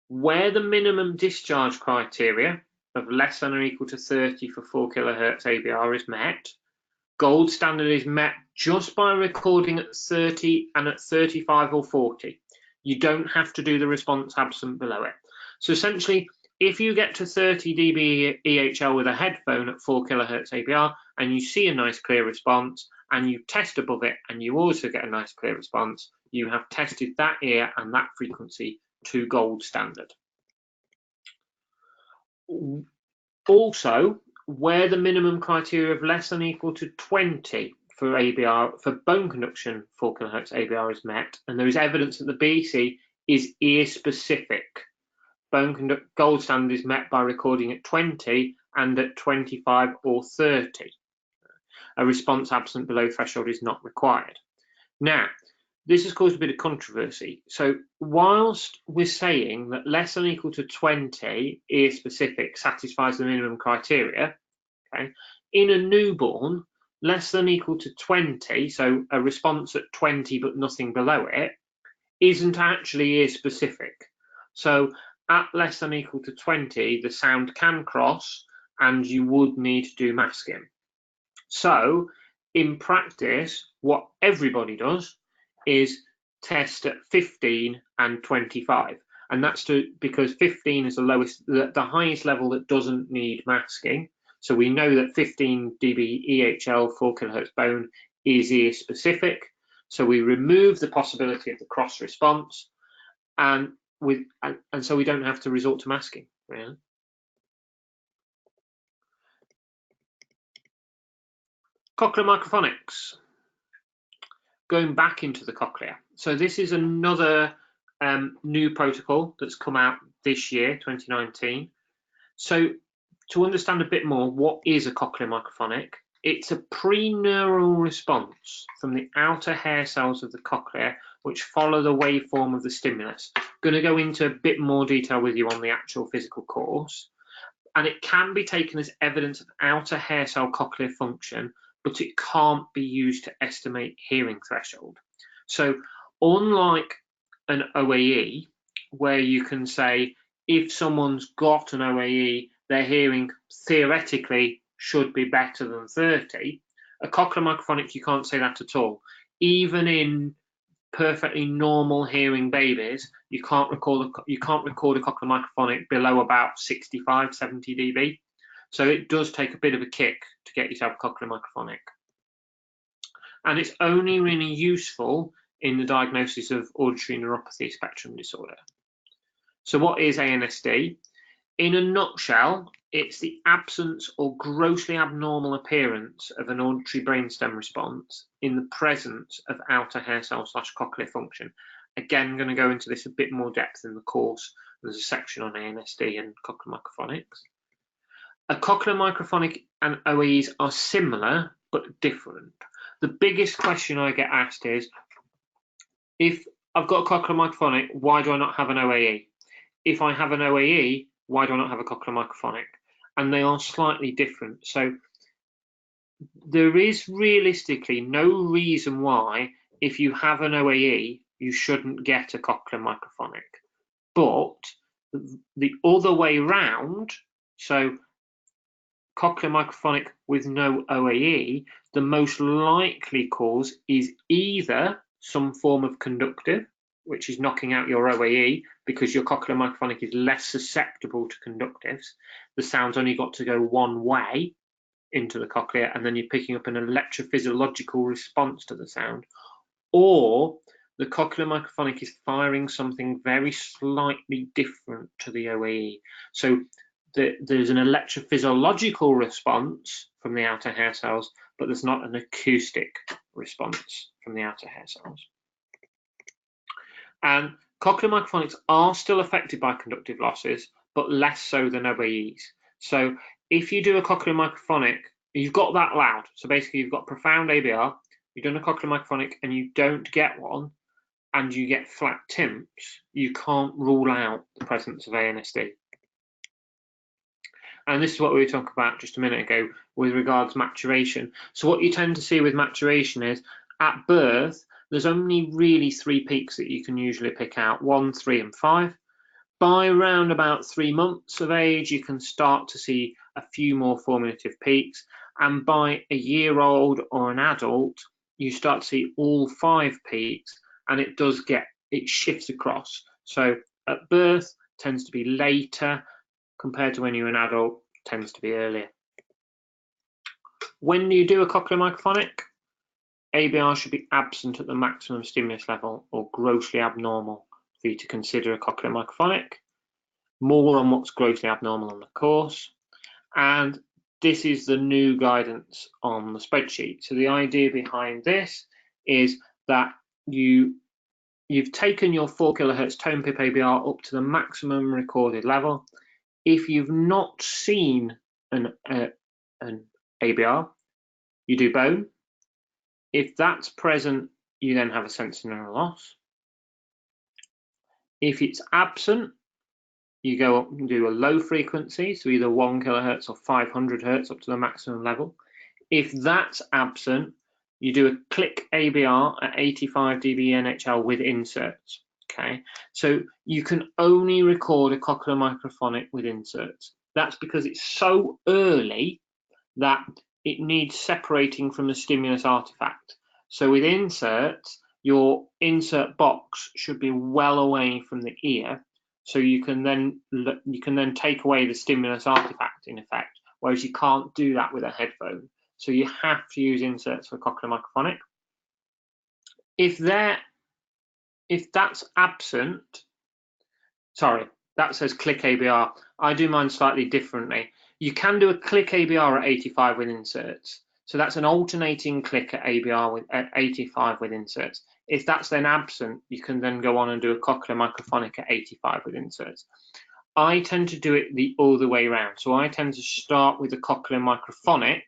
where the minimum discharge criteria of less than or equal to 30 for 4 kHz ABR is met, gold standard is met just by recording at 30 and at 35 or 40. You don't have to do the response absent below it. So essentially, if you get to 30 dB EHL with a headphone at 4 kHz ABR and you see a nice clear response and you test above it and you also get a nice clear response, you have tested that ear and that frequency to gold standard. Also, where the minimum criteria of less than or equal to 20 for ABR for bone conduction 4 kHz ABR is met, and there is evidence that the BEC is ear specific. Gold standard is met by recording at 20 and at 25 or 30. A response absent below threshold is not required. Now, this has caused a bit of controversy. So whilst we're saying that less than or equal to 20 ear specific satisfies the minimum criteria, okay, in a newborn, less than or equal to 20, so a response at 20 but nothing below it, isn't actually ear specific. So at less than or equal to 20, the sound can cross and you would need to do masking. So in practice, what everybody does is test at 15 and 25. And that's because 15 is the highest level that doesn't need masking. So we know that 15 dB EHL 4 kHz bone is ear specific. So we remove the possibility of the cross response, and so we don't have to resort to masking, really. Cochlear microphonics. Going back into the cochlea. So this is another new protocol that's come out this year, 2019. So to understand a bit more, what is a cochlear microphonic? It's a pre-neural response from the outer hair cells of the cochlea which follow the waveform of the stimulus. I'm going to go into a bit more detail with you on the actual physical course. And it can be taken as evidence of outer hair cell cochlear function, but it can't be used to estimate hearing threshold. So unlike an OAE, where you can say if someone's got an OAE, their hearing theoretically should be better than 30, a cochlear microphonic, you can't say that at all. Even in perfectly normal hearing babies, you can't record a cochlear microphonic below about 65, 70 dB. So it does take a bit of a kick to get yourself a cochlear microphonic. And it's only really useful in the diagnosis of auditory neuropathy spectrum disorder. So what is ANSD? In a nutshell, it's the absence or grossly abnormal appearance of an auditory brainstem response in the presence of outer hair cell / cochlear function. Again, I'm going to go into this a bit more depth in the course. There's a section on ANSD and cochlear microphonics. A cochlear microphonic and OAEs are similar but different. The biggest question I get asked is, if I've got a cochlear microphonic, why do I not have an OAE? If I have an OAE, why do I not have a cochlear microphonic? And they are slightly different. So there is realistically no reason why, if you have an OAE, you shouldn't get a cochlear microphonic. But the other way round, so cochlear microphonic with no OAE, the most likely cause is either some form of conductive, which is knocking out your OAE because your cochlear microphonic is less susceptible to conductives. The sound's only got to go one way into the cochlea, and then you're picking up an electrophysiological response to the sound. Or the cochlear microphonic is firing something very slightly different to the OAE. So there's an electrophysiological response from the outer hair cells, but there's not an acoustic response from the outer hair cells. And cochlear microphonics are still affected by conductive losses, but less so than OAEs. So if you do a cochlear microphonic, you've got that loud. So basically you've got profound ABR, you've done a cochlear microphonic and you don't get one, and you get flat timps, you can't rule out the presence of ANSD. And this is what we were talking about just a minute ago with regards to maturation. So what you tend to see with maturation is at birth, there's only really 3 peaks that you can usually pick out, 1, 3, and 5. By around about 3 months of age, you can start to see a few more formative peaks. And by a year old or an adult, you start to see all 5 peaks, and it shifts across. So at birth tends to be later, compared to when you're an adult, tends to be earlier. When you do a cochlear microphonic, ABR should be absent at the maximum stimulus level or grossly abnormal for you to consider a cochlear microphonic. More on what's grossly abnormal on the course. And this is the new guidance on the spreadsheet. So the idea behind this is that you've taken your 4 kHz tone pip ABR up to the maximum recorded level. If you've not seen an ABR, you do bone. If that's present, you then have a sensory neural loss. If it's absent, you go up and do a low frequency, so either 1 kHz or 500 Hz up to the maximum level. If that's absent, you do a click ABR at 85 dB NHL with inserts. Okay, so you can only record a cochlear microphonic with inserts. That's because it's so early that it needs separating from the stimulus artifact. So with inserts, your insert box should be well away from the ear, so you can then take away the stimulus artifact in effect, whereas you can't do that with a headphone. So you have to use inserts for cochlear microphonic. If that's absent, sorry, that says click ABR. I do mine slightly differently. You can do a click ABR at 85 with inserts. So that's an alternating click at ABR at 85 with inserts. If that's then absent, you can then go on and do a cochlear microphonic at 85 with inserts. I tend to do it the other way around. So I tend to start with a cochlear microphonic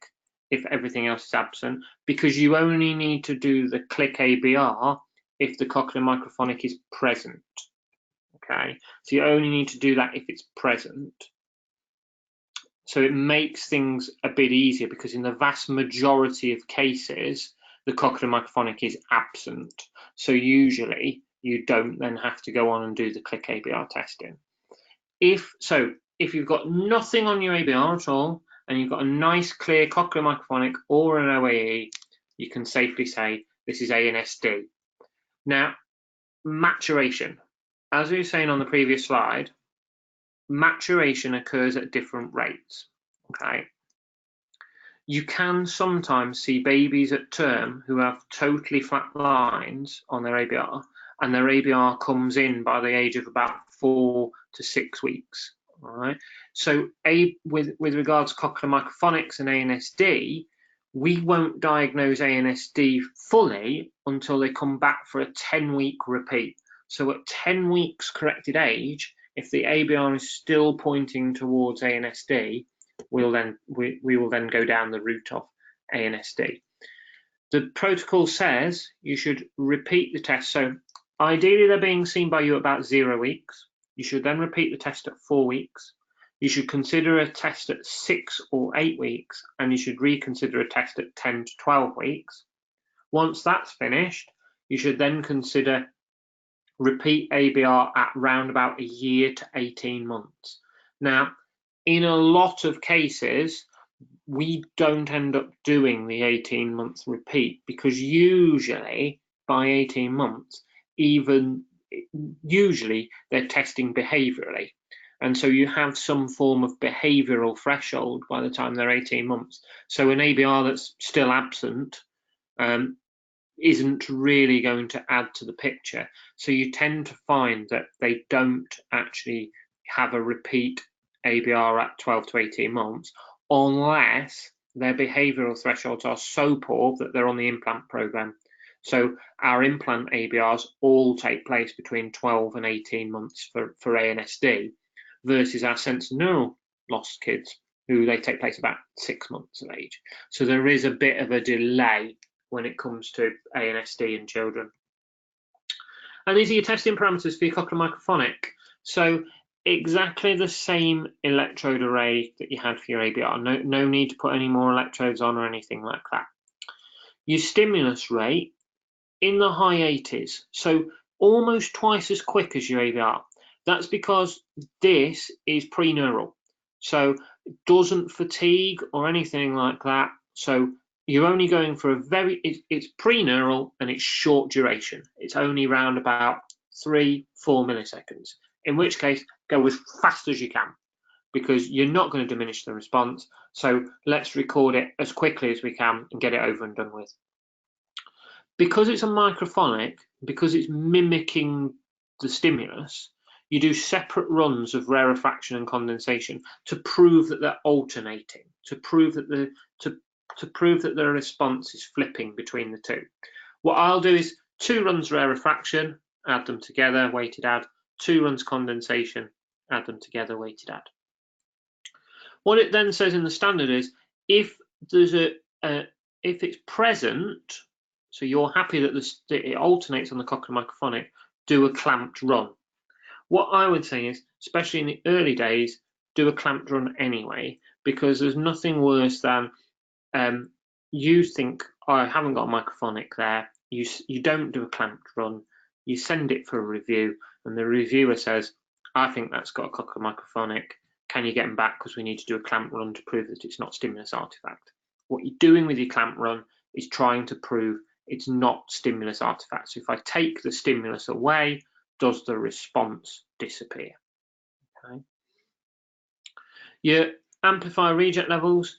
if everything else is absent, because you only need to do the click ABR if the cochlear microphonic is present. Okay, so you only need to do that if it's present. So it makes things a bit easier, because in the vast majority of cases, the cochlear microphonic is absent. So usually you don't then have to go on and do the click ABR testing. If you've got nothing on your ABR at all, and you've got a nice clear cochlear microphonic or an OAE, you can safely say this is ANSD. Now, maturation. As we were saying on the previous slide, maturation occurs at different rates. Okay, you can sometimes see babies at term who have totally flat lines on their ABR, and their ABR comes in by the age of about 4 to 6 weeks. All right, so with regards to cochlear microphonics and ANSD, we won't diagnose ANSD fully until they come back for a 10-week repeat. So at 10 weeks corrected age, if the ABR is still pointing towards ANSD, we will then go down the route of ANSD. The protocol says you should repeat the test. So ideally they're being seen by you at about 0 weeks. You should then repeat the test at 4 weeks. You should consider a test at 6 or 8 weeks, and you should reconsider a test at 10 to 12 weeks. Once that's finished, you should then consider repeat ABR at round about a year to 18 months. Now, in a lot of cases, we don't end up doing the 18-month repeat, because usually by 18 months, usually they're testing behaviorally. And so you have some form of behavioral threshold by the time they're 18 months. So an ABR that's still absent isn't really going to add to the picture. So you tend to find that they don't actually have a repeat ABR at 12 to 18 months, unless their behavioural thresholds are so poor that they're on the implant programme. So our implant ABRs all take place between 12 and 18 months for ANSD, versus our sensorineural loss kids, who they take place about 6 months of age. So there is a bit of a delay when it comes to ANSD in children. And these are your testing parameters for your cochlear microphonic. So exactly the same electrode array that you had for your ABR. No need to put any more electrodes on or anything like that. Your stimulus rate in the high 80s, so almost twice as quick as your ABR. That's because this is preneural, so it doesn't fatigue or anything like that. So you're only going for it's preneural and it's short duration. It's only around about 3-4 milliseconds, in which case go as fast as you can, because you're not going to diminish the response. So let's record it as quickly as we can and get it over and done with. Because it's a microphonic, because it's mimicking the stimulus, you do separate runs of rarefaction and condensation to prove that they're alternating, to prove that the response is flipping between the two. What I'll do is 2 runs rarefaction, add them together, weighted add, 2 runs condensation, add them together, weighted add. What it then says in the standard is, if there's if it's present, so you're happy that it alternates on the cochlear microphonic, do a clamped run. What I would say is, especially in the early days, do a clamped run anyway, because there's nothing worse than you think, oh, I haven't got a microphonic there. You don't do a clamped run. You send it for a review, and the reviewer says, I think that's got a cochlear microphonic. Can you get them back, because we need to do a clamp run to prove that it's not stimulus artifact. What you're doing with your clamp run is trying to prove it's not stimulus artifact. So if I take the stimulus away, does the response disappear? Okay. Your amplifier reject levels,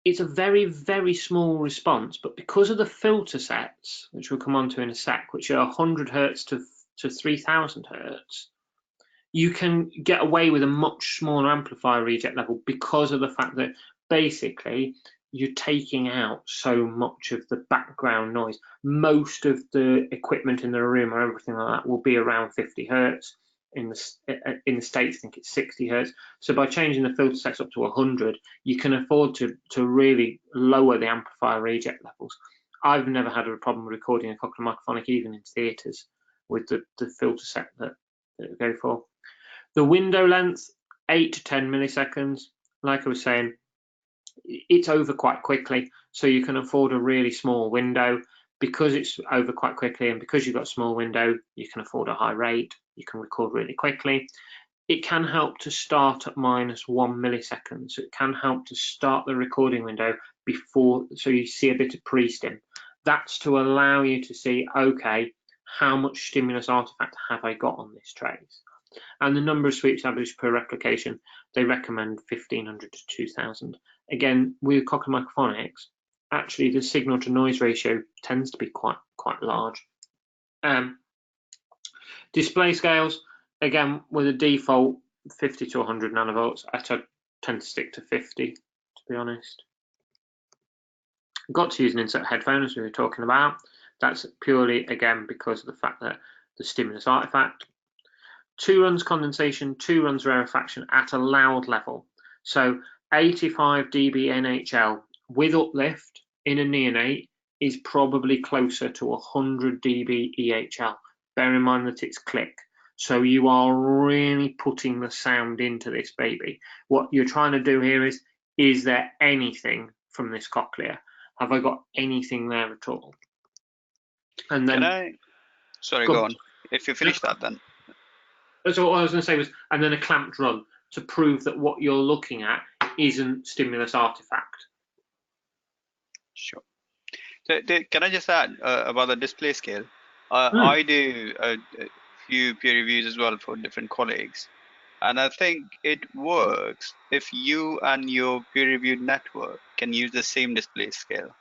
it's a very, very small response, but because of the filter sets, which we'll come on to in a sec, which are 100 Hertz to 3000 Hertz, you can get away with a much smaller amplifier reject level because of the fact that basically you're taking out so much of the background noise. Most of the equipment in the room or everything like that will be around 50 Hertz. In the States, I think it's 60 Hertz. So by changing the filter sets up to 100, you can afford to really lower the amplifier reject levels. I've never had a problem recording a cochlear microphonic, even in theatres, with the filter set that I go for. The window length, 8 to 10 milliseconds. Like I was saying, it's over quite quickly, so you can afford a really small window. Because it's over quite quickly, and because you've got a small window, you can afford a high rate, you can record really quickly. It can help to start at -1 millisecond, so it can help to start the recording window before, so you see a bit of pre-stim. That's to allow you to see, okay, how much stimulus artifact have I got on this trace? And the number of sweep samples per replication, they recommend 1500 to 2000. Again, with cochlear microphonics, actually the signal to noise ratio tends to be quite large. Display scales, again, with a default 50 to 100 nanovolts, I tend to stick to 50, to be honest. Got to use an insert headphone, as we were talking about. That's purely, again, because of the fact that the stimulus artifact. 2 runs condensation, 2 runs rarefaction at a loud level. So 85 dB NHL with uplift in a neonate is probably closer to 100 dB EHL. Bear in mind that it's click. So you are really putting the sound into this baby. What you're trying to do here is there anything from this cochlea? Have I got anything there at all? And then sorry, go on. If you finish that, then. That's all I was going to say was, and then a clamped run to prove that what you're looking at isn't stimulus artifact. Sure. So, can I just add about the display scale? I do a few peer reviews as well for different colleagues, and I think it works if you and your peer reviewed network can use the same display scale.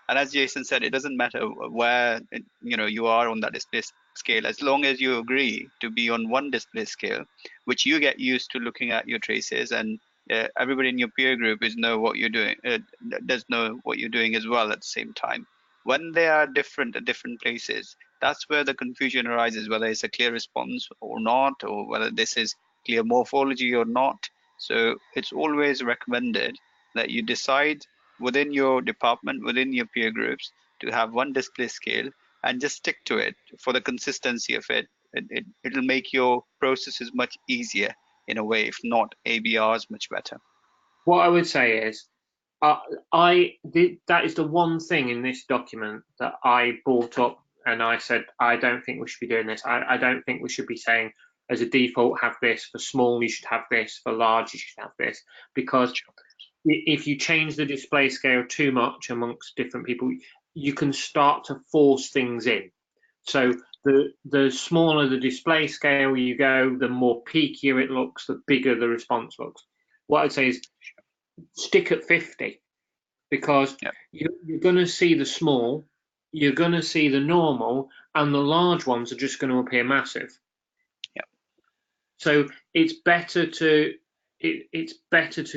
And as Jason said, it doesn't matter where you are on that display scale, as long as you agree to be on one display scale, which you get used to looking at your traces and everybody in your peer group is know what you're doing, does know what you're doing as well at the same time. When they are different at different places, that's where the confusion arises, whether it's a clear response or not, or whether this is clear morphology or not. So it's always recommended that you decide within your department, within your peer groups, to have one display scale and just stick to it for the consistency of it. It'll make your processes much easier in a way, if not ABRs, much better. What I would say is, that is the one thing in this document that I brought up, and I said I don't think we should be doing this. I don't think we should be saying as a default have this, for small you should have this, for large you should have this, because if you change the display scale too much amongst different people, you can start to force things in. So the smaller the display scale you go, the more peakier it looks, the bigger the response looks. What I'd say is stick at 50, because you're going to see the small, you're going to see the normal, and the large ones are just going to appear massive. So it's better to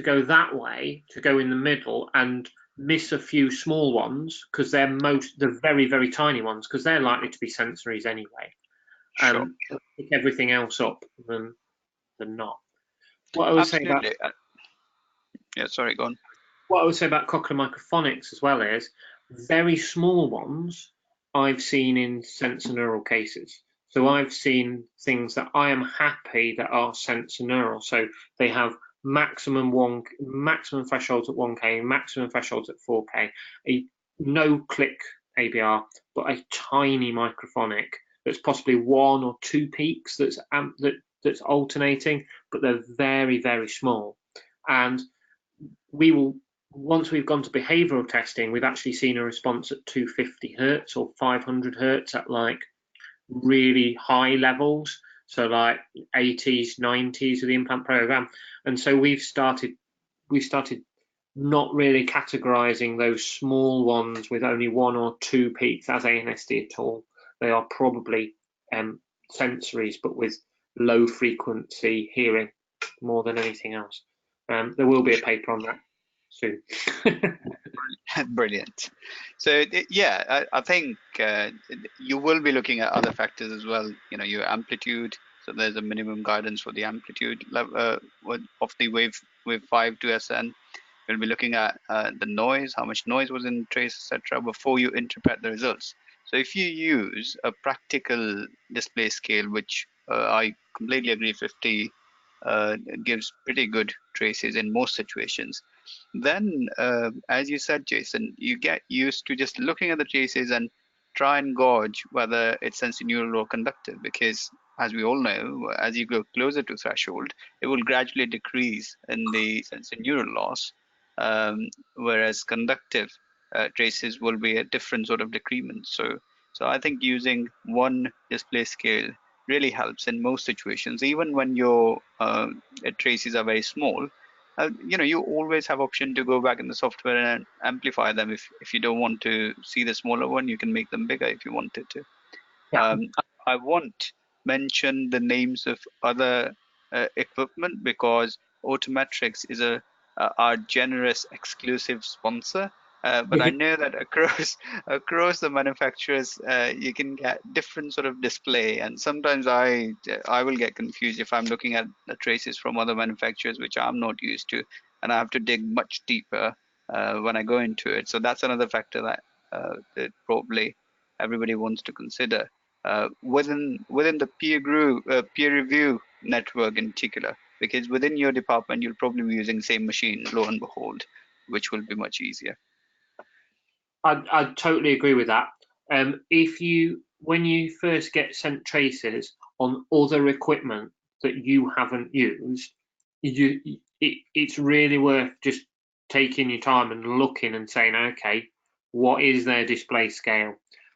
go that way, to go in the middle and miss a few small ones, because they're the very, very tiny ones, because they're likely to be sensories anyway. And pick everything else up than not. What I would say about sorry, go on. What I would say about cochlear microphonics as well is very small ones I've seen in sensorineural cases. So I've seen things that I am happy that are sensorineural. So they have maximum thresholds at 1K, maximum thresholds at 4K, a no-click ABR, but a tiny microphonic that's possibly 1 or 2 peaks that's alternating, but they're very, very small. And we will, once we've gone to behavioral testing, we've actually seen a response at 250 hertz or 500 hertz at like really high levels, so like 80s, 90s of the implant program. And so we started not really categorizing those small ones with only 1 or 2 peaks as ANSD at all. They are probably sensories, but with low frequency hearing more than anything else. There will be a paper on that soon. Brilliant. So yeah, I think you will be looking at other factors as well. You know, your amplitude. So there's a minimum guidance for the amplitude level of the wave 5 to SN. We'll be looking at the noise, how much noise was in the trace, etc., before you interpret the results. So if you use a practical display scale, which I completely agree, 50 gives pretty good traces in most situations, then as you said, Jason, you get used to just looking at the traces and try and gauge whether it's sensorineural or conductive, because as we all know, as you go closer to threshold, it will gradually decrease in the sensorineural loss, whereas conductive traces will be a different sort of decrement. So I think using one display scale really helps in most situations, even when your traces are very small. You know, you always have option to go back in the software and amplify them. If you don't want to see the smaller one, you can make them bigger if you wanted to. I won't mention the names of other equipment because Autometrics is our generous exclusive sponsor. But I know that across the manufacturers, you can get different sort of display, and sometimes I will get confused if I'm looking at the traces from other manufacturers which I'm not used to, and I have to dig much deeper when I go into it. So that's another factor that probably everybody wants to consider within the peer review network in particular, because within your department you'll probably be using the same machine, lo and behold, which will be much easier. I totally agree with that. When you first get sent traces on other equipment that you haven't used, it's really worth just taking your time and looking and saying, okay, what is their display scale?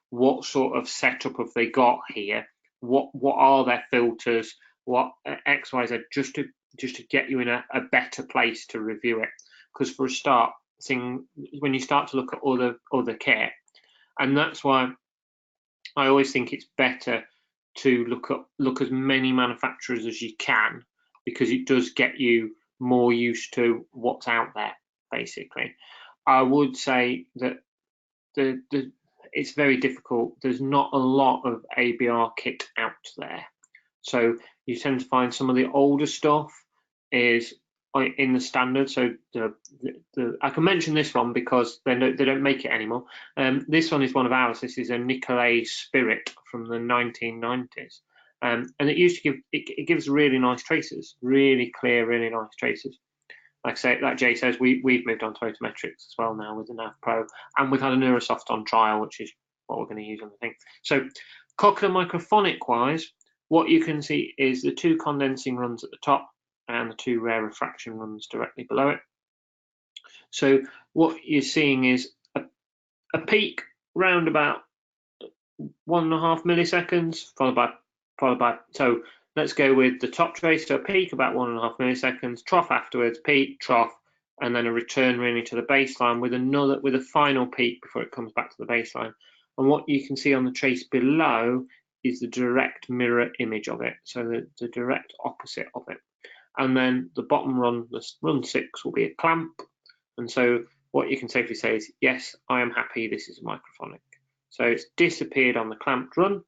What sort of setup have they got here? What are their filters? What X, Y, Z, just to get you in a better place to review it. Because for a start, when you start to look at other kit, and that's why I always think it's better to look as many manufacturers as you can, because it does get you more used to what's out there, basically. I would say that it's very difficult. There's not a lot of ABR kit out there. So you tend to find some of the older stuff is in the standard. So I can mention this one because they don't make it anymore. This one is one of ours. This is a Nicolay Spirit from the 1990s. And it used to give, it gives really nice traces, really clear, really nice traces. Like I say, like Jay says, we've moved on to Otometrics as well now with the Nav Pro, and we've had a Neurosoft on trial, which is what we're going to use on the thing. So cochlear microphonic wise, what you can see is the 2 condensing runs at the top and the 2 rarefaction runs directly below it. So what you're seeing is a peak round about 1.5 milliseconds, followed by, so let's go with the top trace, so a peak about 1.5 milliseconds, trough afterwards, peak, trough, and then a return really to the baseline with a final peak before it comes back to the baseline. And what you can see on the trace below is the direct mirror image of it, so the direct opposite of it. And then the bottom run, run 6, will be a clamp. And so what you can safely say is, yes, I am happy this is microphonic. So it's disappeared on the clamped run,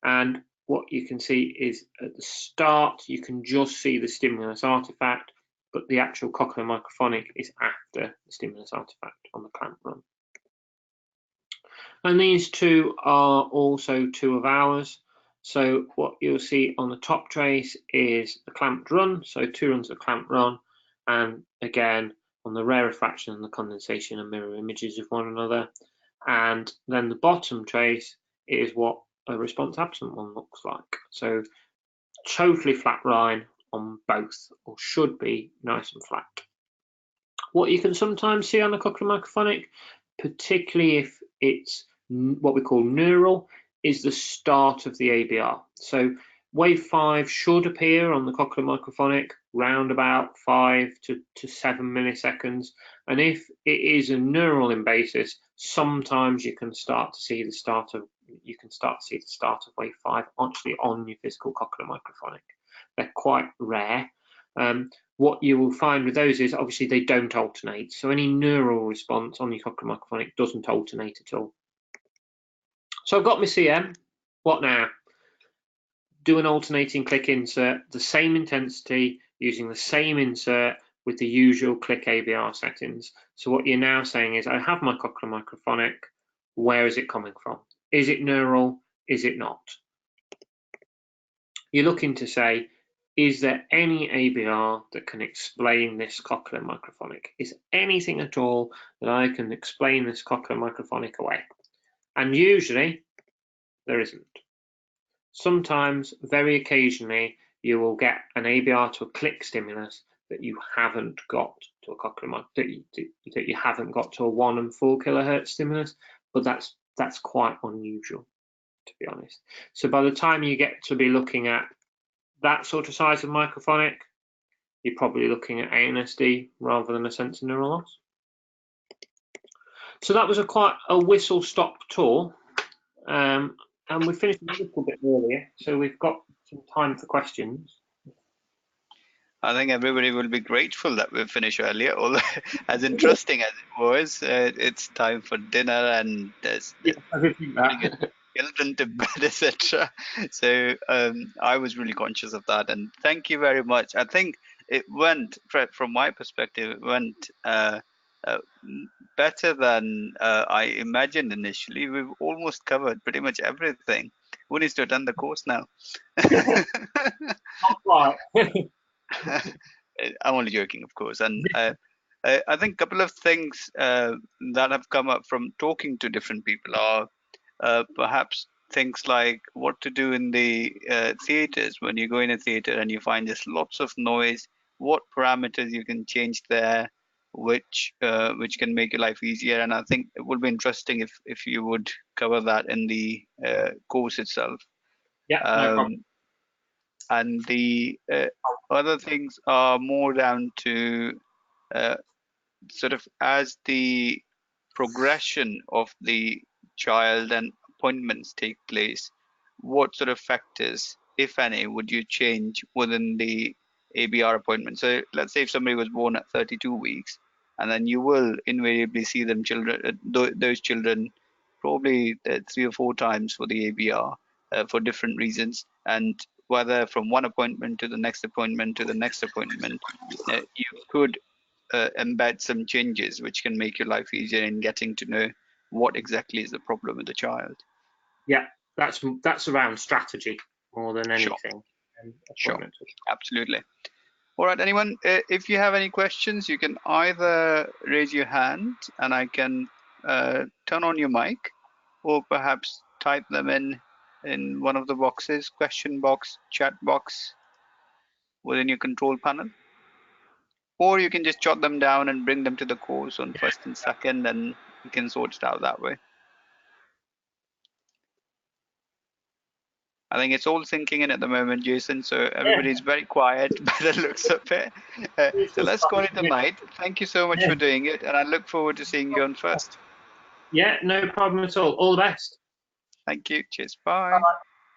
and what you can see is at the start, you can just see the stimulus artifact, but the actual cochlear microphonic is after the stimulus artifact on the clamp run. And these 2 are also 2 of ours. So what you'll see on the top trace is the clamped run, so 2 runs of clamped run, and again on the rarefaction and the condensation and mirror images of one another. And then the bottom trace is what a response absent one looks like. So totally flat line on both, or should be nice and flat. What you can sometimes see on a cochlear microphonic, particularly if it's what we call neural, is the start of the ABR. So wave 5 should appear on the cochlear microphonic round about 5 to 7 milliseconds. And if it is a neural in basis, sometimes you can start to see the start of wave 5 actually on your physical cochlear microphonic. They're quite rare. What you will find with those is obviously they don't alternate. So any neural response on your cochlear microphonic doesn't alternate at all. So I've got my CM. What now? Do an alternating click insert, the same intensity, using the same insert with the usual click ABR settings. So what you're now saying is, I have my cochlear microphonic. Where is it coming from? Is it neural? Is it not? You're looking to say, is there any ABR that can explain this cochlear microphonic? Is anything at all that I can explain this cochlear microphonic away? And usually there isn't. Sometimes, very occasionally, you will get an ABR to a click stimulus that you haven't got to a cochlear that you haven't got to a 1 and 4 kilohertz stimulus, but that's quite unusual, to be honest. So by the time you get to be looking at that sort of size of microphonic, you're probably looking at ANSD rather than a sensor neural loss. So that was quite a whistle-stop tour, and we finished a little bit earlier, so we've got some time for questions. I think everybody will be grateful that we finished earlier, although as interesting as it was, it's time for dinner and there's children to bed, etc. So I was really conscious of that, and thank you very much. I think it went, from my perspective, it went better than I imagined initially. We've almost covered pretty much everything. Who needs to attend the course now? Not quite. I'm only joking, of course. And I think a couple of things that have come up from talking to different people are perhaps things like what to do in the theaters when you go in a theater and you find just lots of noise, what parameters you can change there, which can make your life easier. And I think it would be interesting if you would cover that in the course itself. Yeah, no problem. And the other things are more down to sort of as the progression of the child and appointments take place, what sort of factors, if any, would you change within the ABR appointment. So let's say if somebody was born at 32 weeks, and then you will invariably see them those children probably 3 or 4 times for the ABR for different reasons, and whether from one appointment to the next appointment to the next appointment, you could embed some changes which can make your life easier in getting to know what exactly is the problem with the child. Yeah, that's around strategy more than Sure, anything. sure, absolutely. All right, anyone, if you have any questions, you can either raise your hand and I can turn on your mic, or perhaps type them in one of the boxes, question box, chat box within your control panel. Or you can just jot them down and bring them to the course on first and second, and you can sort it out that way. I think it's all sinking in at the moment, Jason, so everybody's very quiet by the looks of it. So let's call it a night. Thank you so much for doing it, and I look forward to seeing you on first. Yeah, no problem at all. All the best. Thank you. Cheers. Bye.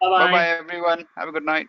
Bye-bye. Bye-bye, everyone. Have a good night.